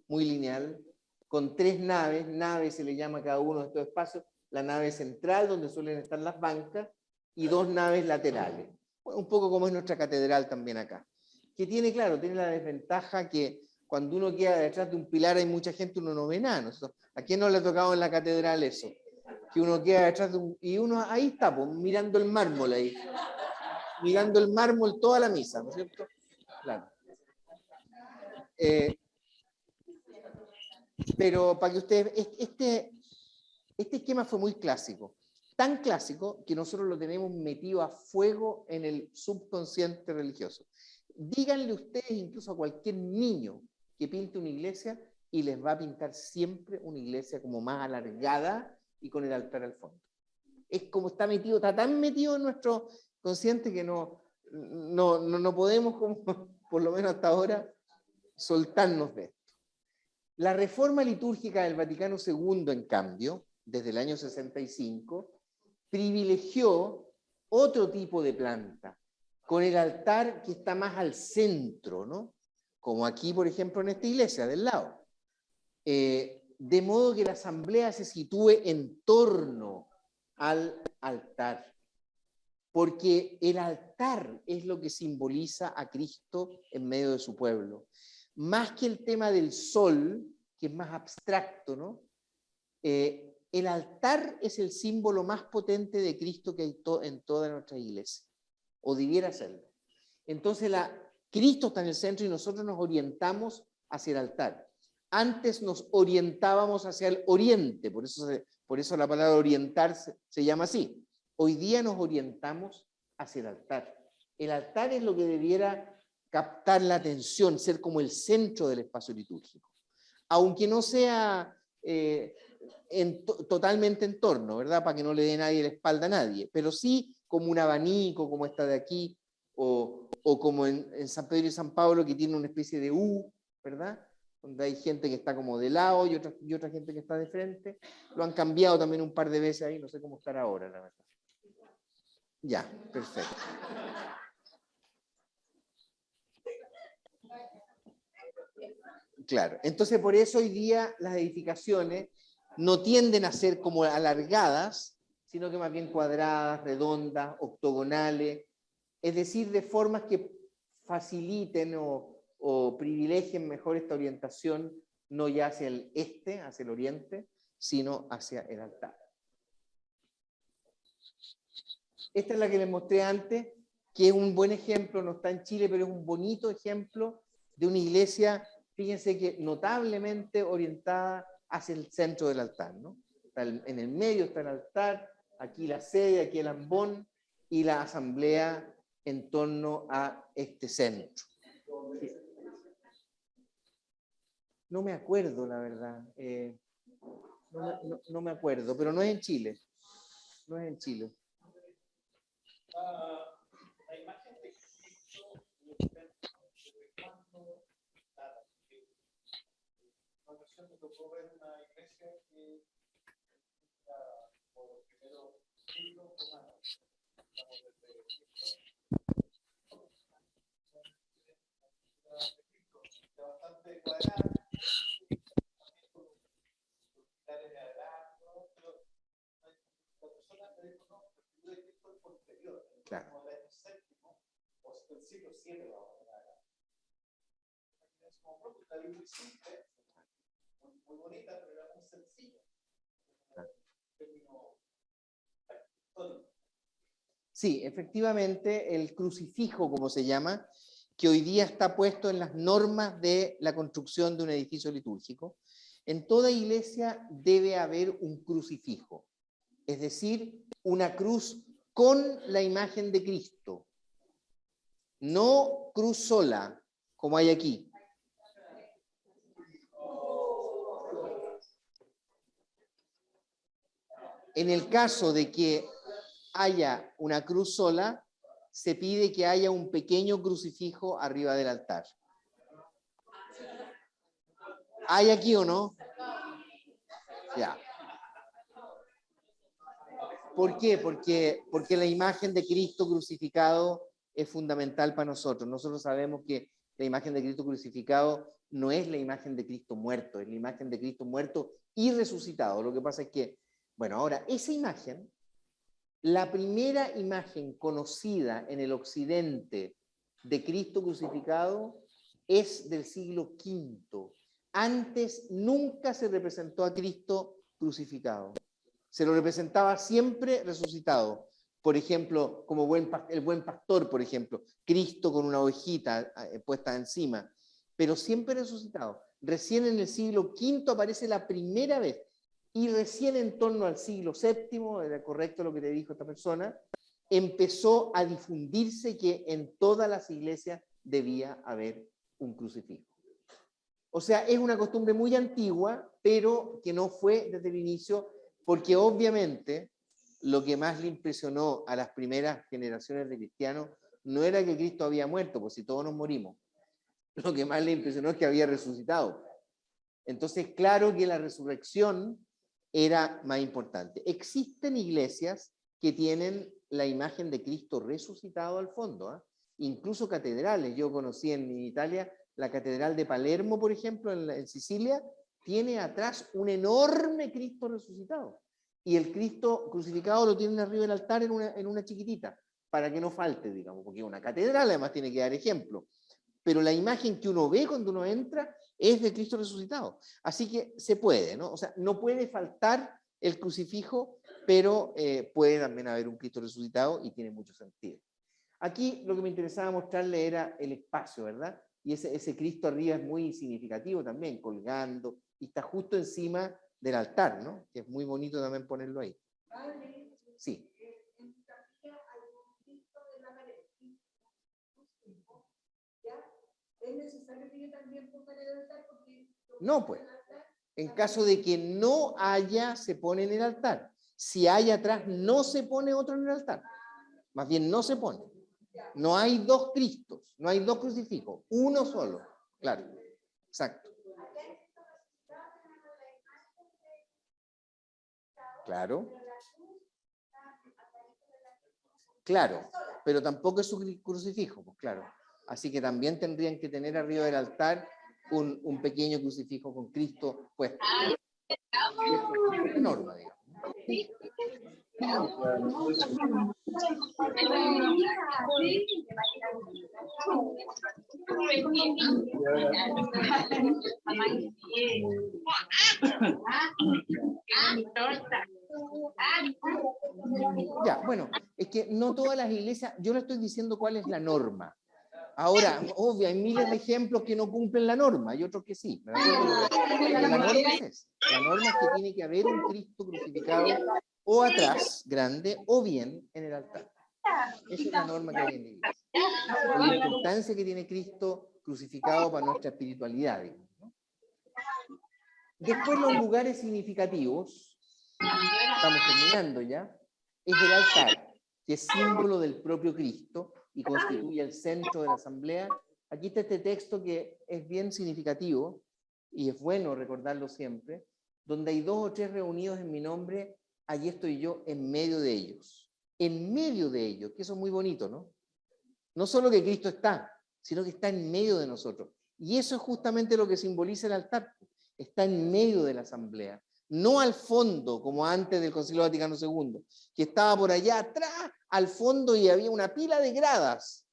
con 3 naves. Nave se le llama a cada uno de estos espacios. La nave central, donde suelen estar las bancas, y 2 naves laterales. Bueno, un poco como es nuestra catedral también acá. Que tiene, claro, tiene la desventaja que cuando uno queda detrás de un pilar hay mucha gente, uno no ve nada, ¿no? ¿A quién no le ha tocado en la catedral eso? Que uno queda detrás de un... Y uno ahí está, pues, mirando el mármol ahí. Mirando el mármol toda la misa, ¿no es cierto? Claro. Pero para que ustedes... Este esquema fue muy clásico. Tan clásico que nosotros lo tenemos metido a fuego en el subconsciente religioso. Díganle ustedes incluso a cualquier niño que pinte una iglesia y les va a pintar siempre una iglesia como más alargada y con el altar al fondo. Es como está tan metido en nuestro consciente que no podemos, como, por lo menos hasta ahora, soltarnos de esto. La reforma litúrgica del Vaticano II, en cambio, desde el año 65, privilegió otro tipo de planta, con el altar que está más al centro, ¿no? Como aquí, por ejemplo, en esta iglesia del lado. De modo que la asamblea se sitúe en torno al altar. Porque el altar es lo que simboliza a Cristo en medio de su pueblo. Más que el tema del sol, que es más abstracto, ¿no? El altar es el símbolo más potente de Cristo que hay en toda nuestra iglesia, o debiera serlo. Entonces, Cristo está en el centro y nosotros nos orientamos hacia el altar. Antes nos orientábamos hacia el oriente, por eso la palabra orientar se llama así. Hoy día nos orientamos hacia el altar. El altar es lo que debiera captar la atención, ser como el centro del espacio litúrgico. Aunque no sea totalmente en torno, ¿verdad? Para que no le dé nadie la espalda a nadie, pero sí como un abanico, como esta de aquí, o como en San Pedro y San Pablo, que tiene una especie de U, ¿verdad? Donde hay gente que está como de lado y otra gente que está de frente. Lo han cambiado también un par de veces ahí, no sé cómo estará ahora, la verdad. Ya, perfecto. Claro, entonces por eso hoy día las edificaciones no tienden a ser como alargadas, sino que más bien cuadradas, redondas, octogonales, es decir, de formas que faciliten o privilegien mejor esta orientación, no ya hacia el este, hacia el oriente, sino hacia el altar. Esta es la que les mostré antes, que es un buen ejemplo, no está en Chile, pero es un bonito ejemplo de una iglesia, fíjense que notablemente orientada hacia el centro del altar, ¿no? En el medio está el altar, aquí la sede, aquí el ambón, y la asamblea en torno a este centro. No me acuerdo, la verdad. No me acuerdo, pero no es en Chile. No es en Chile. La imagen de Cristo una ocasión me tocó ver una iglesia que era por los primeros siglos romanos. Bastante cuadrada, con los pilares de adelante, pero la persona me dijo, no, la figura de Cristo es posterior, claro. Como el séptimo, o el siglo VII, vamos a hablar. Es como propio, está bien muy simple, muy bonita, pero era muy sencilla. Sí, efectivamente, el crucifijo, como se llama, que hoy día está puesto en las normas de la construcción de un edificio litúrgico, en toda iglesia debe haber un crucifijo, es decir, una cruz con la imagen de Cristo, no cruz sola, como hay aquí. En el caso de que haya una cruz sola, se pide que haya un pequeño crucifijo arriba del altar. ¿Hay aquí o no? Ya. ¿Por qué? Porque la imagen de Cristo crucificado es fundamental para nosotros. Nosotros sabemos que la imagen de Cristo crucificado no es la imagen de Cristo muerto, es la imagen de Cristo muerto y resucitado. Lo que pasa es que, bueno, ahora, esa imagen, la primera imagen conocida en el occidente de Cristo crucificado es del siglo V. Antes nunca se representó a Cristo crucificado. Se lo representaba siempre resucitado. Por ejemplo, como el buen pastor, por ejemplo, Cristo con una ovejita puesta encima, pero siempre resucitado. Recién en el siglo V aparece la primera vez, y recién en torno al siglo VII, era correcto lo que te dijo esta persona, empezó a difundirse que en todas las iglesias debía haber un crucifijo. O sea, es una costumbre muy antigua, pero que no fue desde el inicio, porque obviamente lo que más le impresionó a las primeras generaciones de cristianos no era que Cristo había muerto, pues si todos nos morimos. Lo que más le impresionó es que había resucitado. Entonces, claro que la resurrección era más importante. Existen iglesias que tienen la imagen de Cristo resucitado al fondo, ¿eh? Incluso catedrales. Yo conocí en Italia la catedral de Palermo, por ejemplo, en Sicilia, tiene atrás un enorme Cristo resucitado. Y el Cristo crucificado lo tienen arriba del altar en una chiquitita, para que no falte, digamos, porque una catedral además tiene que dar ejemplo. Pero la imagen que uno ve cuando uno entra es de Cristo resucitado. Así que se puede, ¿no? O sea, no puede faltar el crucifijo, pero puede también haber un Cristo resucitado y tiene mucho sentido. Aquí lo que me interesaba mostrarle era el espacio, ¿verdad? Y ese Cristo arriba es muy significativo también, colgando, y está justo encima del altar, ¿no? Que es muy bonito también ponerlo ahí. Sí. ¿Es necesario que yo también ponga el altar? No, pues. En caso de que no haya, se pone en el altar. Si hay atrás, no se pone otro en el altar. Más bien, no se pone. No hay dos Cristos, no hay dos crucifijos, uno solo. Claro, exacto. Claro. Claro, pero tampoco es su crucifijo, pues claro. Así que también tendrían que tener arriba del altar un pequeño crucifijo con Cristo puesto. Es norma, digamos. Ya, bueno, es que no todas las iglesias, yo le estoy diciendo cuál es la norma. Ahora, obvio, hay miles de ejemplos que no cumplen la norma y otros que sí. Pero la norma es esa. La norma es que tiene que haber un Cristo crucificado o atrás, grande, o bien en el altar. Esa es la norma que hay en la iglesia. Por la importancia que tiene Cristo crucificado para nuestra espiritualidad, digamos, ¿no? Después, los lugares significativos, estamos terminando ya, es el altar, que es símbolo del propio Cristo y constituye el centro de la asamblea. Aquí está este texto que es bien significativo y es bueno recordarlo siempre, donde hay 2 o 3 reunidos en mi nombre, allí estoy yo en medio de ellos. En medio de ellos, que eso es muy bonito, ¿no? No solo que Cristo está, sino que está en medio de nosotros. Y eso es justamente lo que simboliza el altar. Está en medio de la asamblea. No al fondo, como antes del Concilio Vaticano II, que estaba por allá atrás, al fondo, y había una pila de gradas.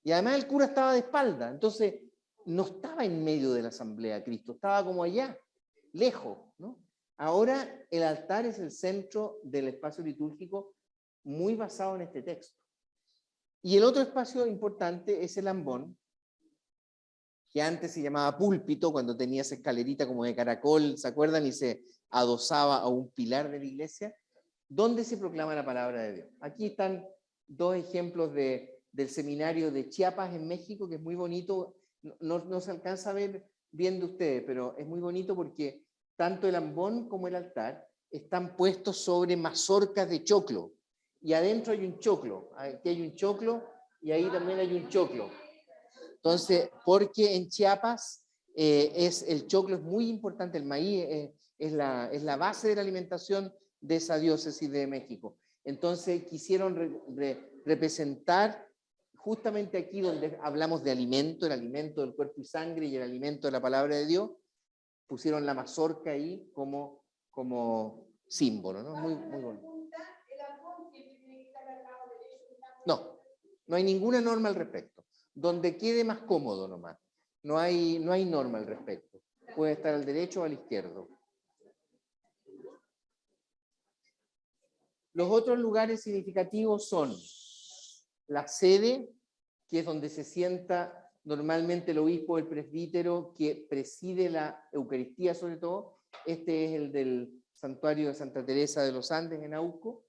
Y además el cura estaba de espalda. Entonces, no estaba en medio de la asamblea Cristo, estaba como allá, lejos, ¿no? Ahora el altar es el centro del espacio litúrgico, muy basado en este texto. Y el otro espacio importante es el ambón, que antes se llamaba púlpito, cuando tenía esa escalerita como de caracol, ¿se acuerdan? Y se adosaba a un pilar de la iglesia, donde se proclama la palabra de Dios. Aquí están 2 ejemplos del seminario de Chiapas en México, que es muy bonito. No se alcanza a ver bien de ustedes, pero es muy bonito porque tanto el ambón como el altar están puestos sobre mazorcas de choclo. Y adentro hay un choclo. Aquí hay un choclo y ahí también hay un choclo. Entonces, porque en Chiapas El choclo es muy importante, el maíz es la base de la alimentación de esa diócesis de México. Entonces quisieron representar justamente aquí donde hablamos de alimento, el alimento del cuerpo y sangre y el alimento de la palabra de Dios, pusieron la mazorca ahí como símbolo, ¿no? Muy bonito. No hay ninguna norma al respecto. Donde quede más cómodo nomás. No hay norma al respecto. Puede estar al derecho o al izquierdo. Los otros lugares significativos son la sede, que es donde se sienta normalmente el obispo o el presbítero que preside la Eucaristía sobre todo. Este es el del santuario de Santa Teresa de los Andes en Auco,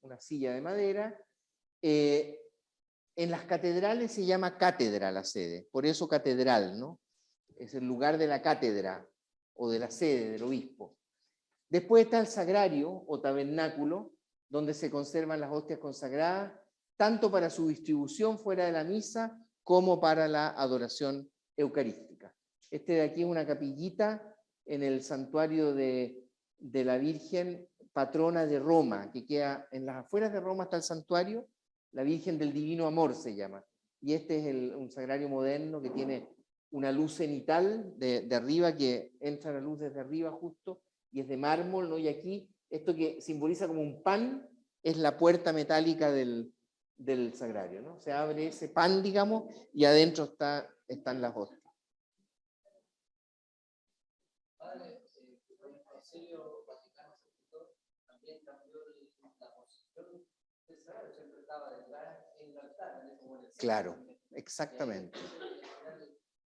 una silla de madera. En las catedrales se llama cátedra la sede, por eso catedral, ¿no? Es el lugar de la cátedra o de la sede del obispo. Después está el sagrario o tabernáculo, donde se conservan las hostias consagradas, tanto para su distribución fuera de la misa como para la adoración eucarística. Este de aquí es una capillita en el santuario de la Virgen patrona de Roma, que queda en las afueras de Roma, está el santuario, la Virgen del Divino Amor se llama. Y este es un sagrario moderno que tiene una luz cenital de arriba, que entra la luz desde arriba justo, y es de mármol, ¿no? Y aquí, esto que simboliza como un pan, es la puerta metálica del sagrario, ¿no? Se abre ese pan, digamos, y adentro están las hostias. Padre, el Concilio Vaticano II también cambió la posición del sagrario, siempre estaba detrás en el altar. Claro, exactamente.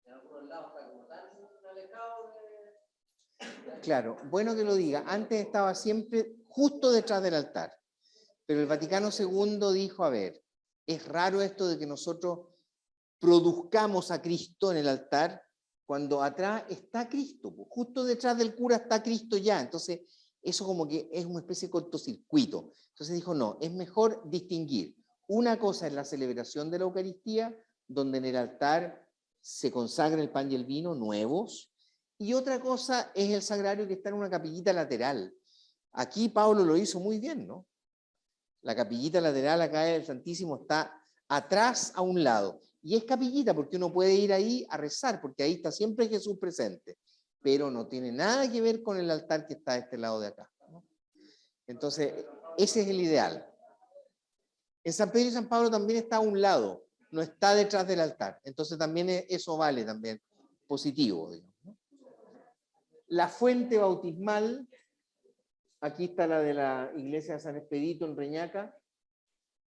En algunos lados está como tan alejado de... Claro, bueno que lo diga. Antes estaba siempre justo detrás del altar. Pero el Vaticano II dijo, a ver, es raro esto de que nosotros produzcamos a Cristo en el altar cuando atrás está Cristo. Justo detrás del cura está Cristo ya. Entonces, eso como que es una especie de cortocircuito. Entonces dijo, no, es mejor distinguir. Una cosa es la celebración de la Eucaristía, donde en el altar se consagra el pan y el vino nuevos, y otra cosa es el sagrario que está en una capillita lateral. Aquí Pablo lo hizo muy bien, ¿no? La capillita lateral acá del Santísimo está atrás a un lado. Y es capillita porque uno puede ir ahí a rezar, porque ahí está siempre Jesús presente. Pero no tiene nada que ver con el altar que está a este lado de acá, ¿no? Entonces, ese es el ideal. En San Pedro y San Pablo también está a un lado, no está detrás del altar. Entonces también eso vale también, positivo, digamos, ¿no? La fuente bautismal, aquí está la de la iglesia de San Expedito en Reñaca,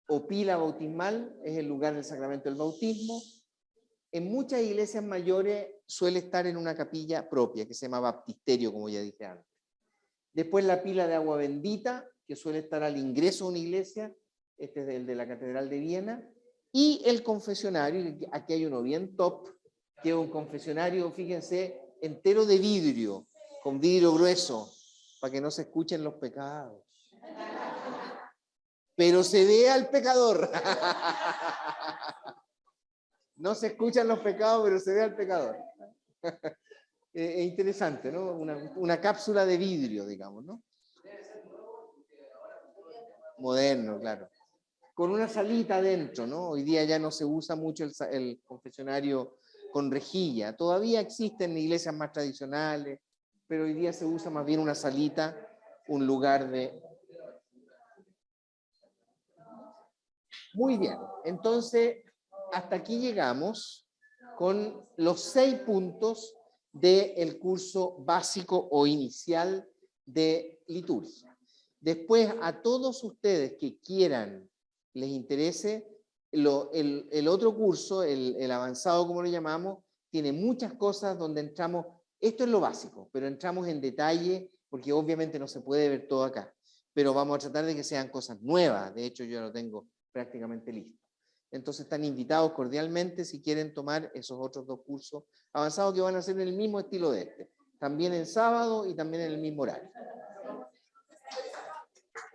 o pila bautismal, es el lugar del sacramento del bautismo. En muchas iglesias mayores suele estar en una capilla propia, que se llama baptisterio, como ya dije antes. Después la pila de agua bendita, que suele estar al ingreso de una iglesia, este es el de la Catedral de Viena, y el confesionario, aquí hay uno bien top, que es un confesionario, fíjense, entero de vidrio, con vidrio grueso, para que no se escuchen los pecados. Pero se ve al pecador. No se escuchan los pecados, pero se ve al pecador. Es interesante, ¿no? Una cápsula de vidrio, digamos, ¿no? Moderno, claro. Con una salita adentro, ¿no? Hoy día ya no se usa mucho el confesionario con rejilla. Todavía existen iglesias más tradicionales, pero hoy día se usa más bien una salita, un lugar de... Muy bien, entonces hasta aquí llegamos con los 6 puntos del curso básico o inicial de liturgia. Después, a todos ustedes que quieran, les interese, el otro curso, el avanzado como lo llamamos, tiene muchas cosas donde entramos, esto es lo básico, pero entramos en detalle porque obviamente no se puede ver todo acá, pero vamos a tratar de que sean cosas nuevas. De hecho, yo lo tengo prácticamente listo. Entonces están invitados cordialmente si quieren tomar esos otros 2 cursos avanzados que van a ser en el mismo estilo de este, también en sábado y también en el mismo horario.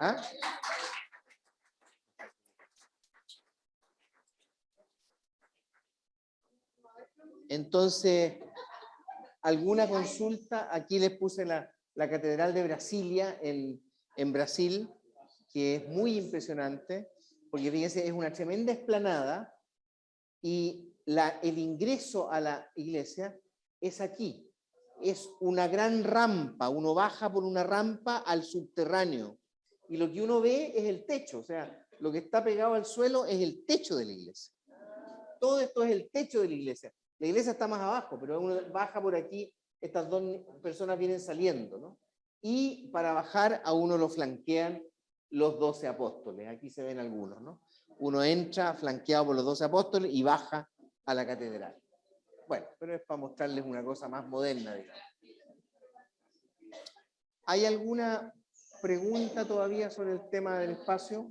¿Ah? Entonces, ¿alguna consulta? Aquí les puse la Catedral de Brasilia en Brasil, que es muy impresionante, porque fíjense, es una tremenda explanada y el ingreso a la iglesia es aquí. Es una gran rampa, uno baja por una rampa al subterráneo y lo que uno ve es el techo, o sea, lo que está pegado al suelo es el techo de la iglesia. Todo esto es el techo de la iglesia. La iglesia está más abajo, pero uno baja por aquí, estas dos personas vienen saliendo, ¿no? Y para bajar a uno lo flanquean los 12 apóstoles. Aquí se ven algunos, ¿no? Uno entra flanqueado por los 12 apóstoles y baja a la catedral. Bueno, pero es para mostrarles una cosa más moderna, digamos. ¿Hay alguna pregunta todavía sobre el tema del espacio?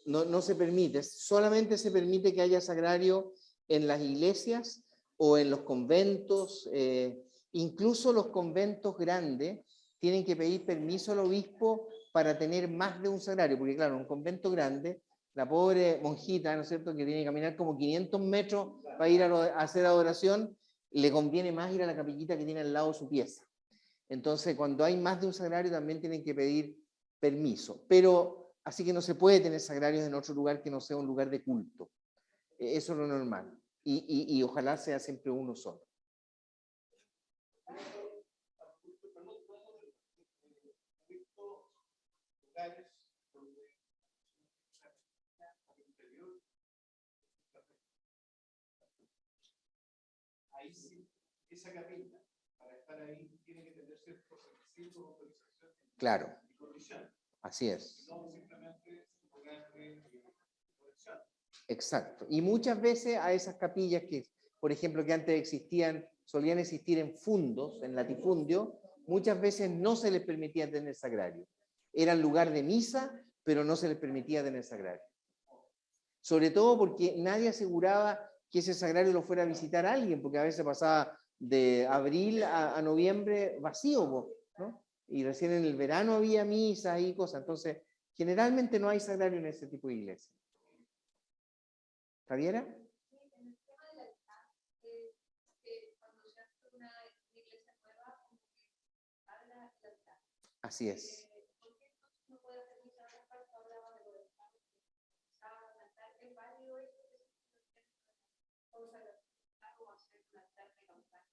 No se permite, solamente se permite que haya sagrario en las iglesias o en los conventos, incluso los conventos grandes tienen que pedir permiso al obispo para tener más de un sagrario, porque claro, un convento grande, la pobre monjita, ¿no es cierto?, que tiene que caminar como 500 metros para ir a hacer adoración, le conviene más ir a la capillita que tiene al lado de su pieza. Entonces, cuando hay más de un sagrario también tienen que pedir permiso, pero así que no se puede tener sagrarios en otro lugar que no sea un lugar de culto. Eso es lo normal. Y ojalá sea siempre uno solo. Ahí sí, esa capilla, para estar ahí, tiene que tener ciertos requisitos, autorización claro. Y condiciones. Así es. No simplemente lugar de colección. Exacto. Y muchas veces a esas capillas que, por ejemplo, que antes existían, solían existir en fundos, en latifundio, muchas veces no se les permitía tener sagrario. Eran lugar de misa, pero no se les permitía tener sagrario. Sobre todo porque nadie aseguraba que ese sagrario lo fuera a visitar a alguien, porque a veces pasaba de abril a noviembre vacío, ¿no? Y recién en el verano había misas y cosas. Entonces, generalmente no hay sagrario en ese tipo de iglesia. ¿Javiera? Sí, en el tema del altar, cuando se hace una iglesia nueva, como que habla el altar. Así es. ¿Por qué entonces no puede hacer misa en parte? Hablaba de lo del altar. ¿Es válido esto? ¿Vamos a hacer un altar de campaña?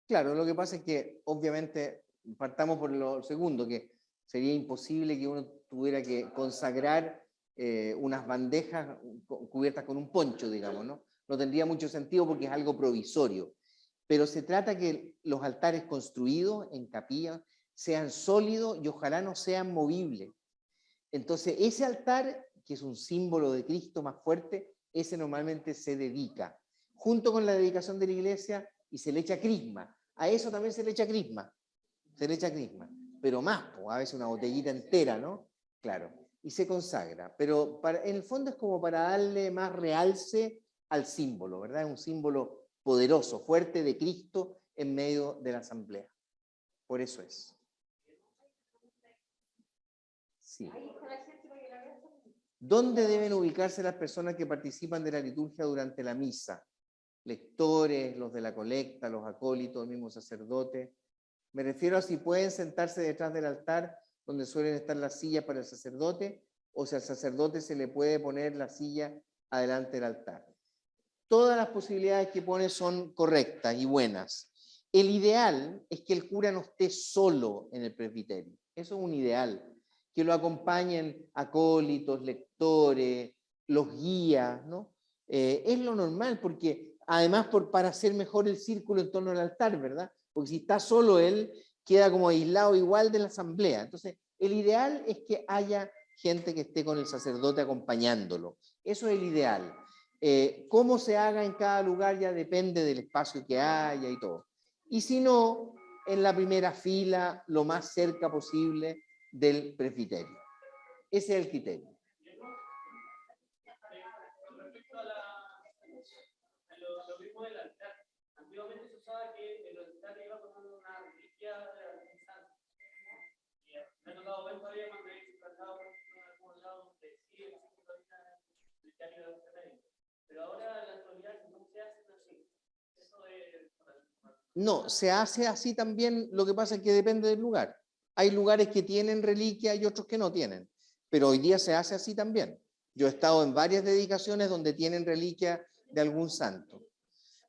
Claro, lo que pasa es que obviamente partamos por lo segundo, que sería imposible que uno tuviera que consagrar unas bandejas cubiertas con un poncho, digamos, ¿no? No tendría mucho sentido porque es algo provisorio. Pero se trata que los altares construidos en capillas sean sólidos y ojalá no sean movibles. Entonces, ese altar, que es un símbolo de Cristo más fuerte, ese normalmente se dedica, junto con la dedicación de la iglesia, y se le echa crisma. A eso también se le echa crisma. Se le echa crisma. Pero más, a veces una botellita entera, ¿no? Claro. Y se consagra. Pero en el fondo es como para darle más realce al símbolo, ¿verdad? Es un símbolo poderoso, fuerte de Cristo en medio de la asamblea. Por eso es. Sí. ¿Dónde deben ubicarse las personas que participan de la liturgia durante la misa? Lectores, los de la colecta, los acólitos, el mismo sacerdote. Me refiero a si pueden sentarse detrás del altar donde suelen estar las sillas para el sacerdote, o si al sacerdote se le puede poner la silla adelante del altar. Todas las posibilidades que pone son correctas y buenas. El ideal es que el cura no esté solo en el presbiterio. Eso es un ideal. Que lo acompañen acólitos, lectores, los guías, ¿no? Es lo normal, porque además para hacer mejor el círculo en torno al altar, ¿verdad? Porque si está solo él, queda como aislado igual de la asamblea. Entonces, el ideal es que haya gente que esté con el sacerdote acompañándolo. Eso es el ideal. Cómo se haga en cada lugar ya depende del espacio que haya y todo. Y si no, en la primera fila, lo más cerca posible del presbiterio. Ese es el criterio. Con respecto a lo mismo del altar, antiguamente se usaba que el altar iba con una reliquia de algún santo. Y me ha tocado ver todavía cuando he tratado en algún lado donde sí existe todavía el altar de algún medio. Pero ahora en la actualidad no se hace así. Eso es. No, se hace así también, lo que pasa es que depende del lugar. Hay lugares que tienen reliquia y otros que no tienen, pero hoy día se hace así también. Yo he estado en varias dedicaciones donde tienen reliquia de algún santo.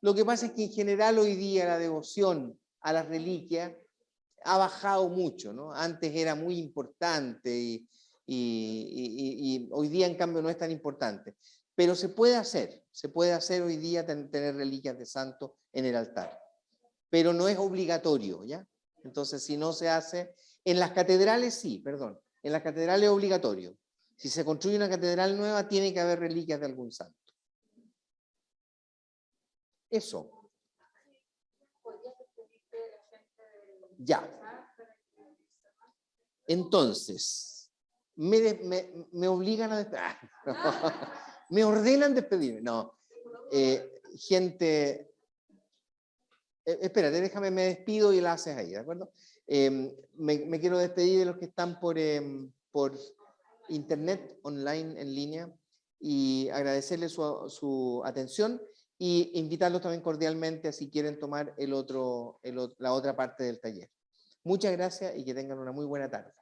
Lo que pasa es que en general hoy día la devoción a las reliquias ha bajado mucho, ¿no? Antes era muy importante y hoy día en cambio no es tan importante. Pero se puede hacer hoy día tener reliquias de santos en el altar. Pero no es obligatorio, ¿ya? Entonces, si no se hace, en las catedrales sí, perdón, en las catedrales es obligatorio. Si se construye una catedral nueva, tiene que haber reliquias de algún santo. Eso. Ya. Entonces, me obligan a despedirme. Me ordenan despedirme. No. Gente... espérate, déjame, me despido y la haces ahí, ¿de acuerdo? Me quiero despedir de los que están por internet, online, en línea, y agradecerles su atención y invitarlos también cordialmente a si quieren tomar la otra parte del taller. Muchas gracias y que tengan una muy buena tarde.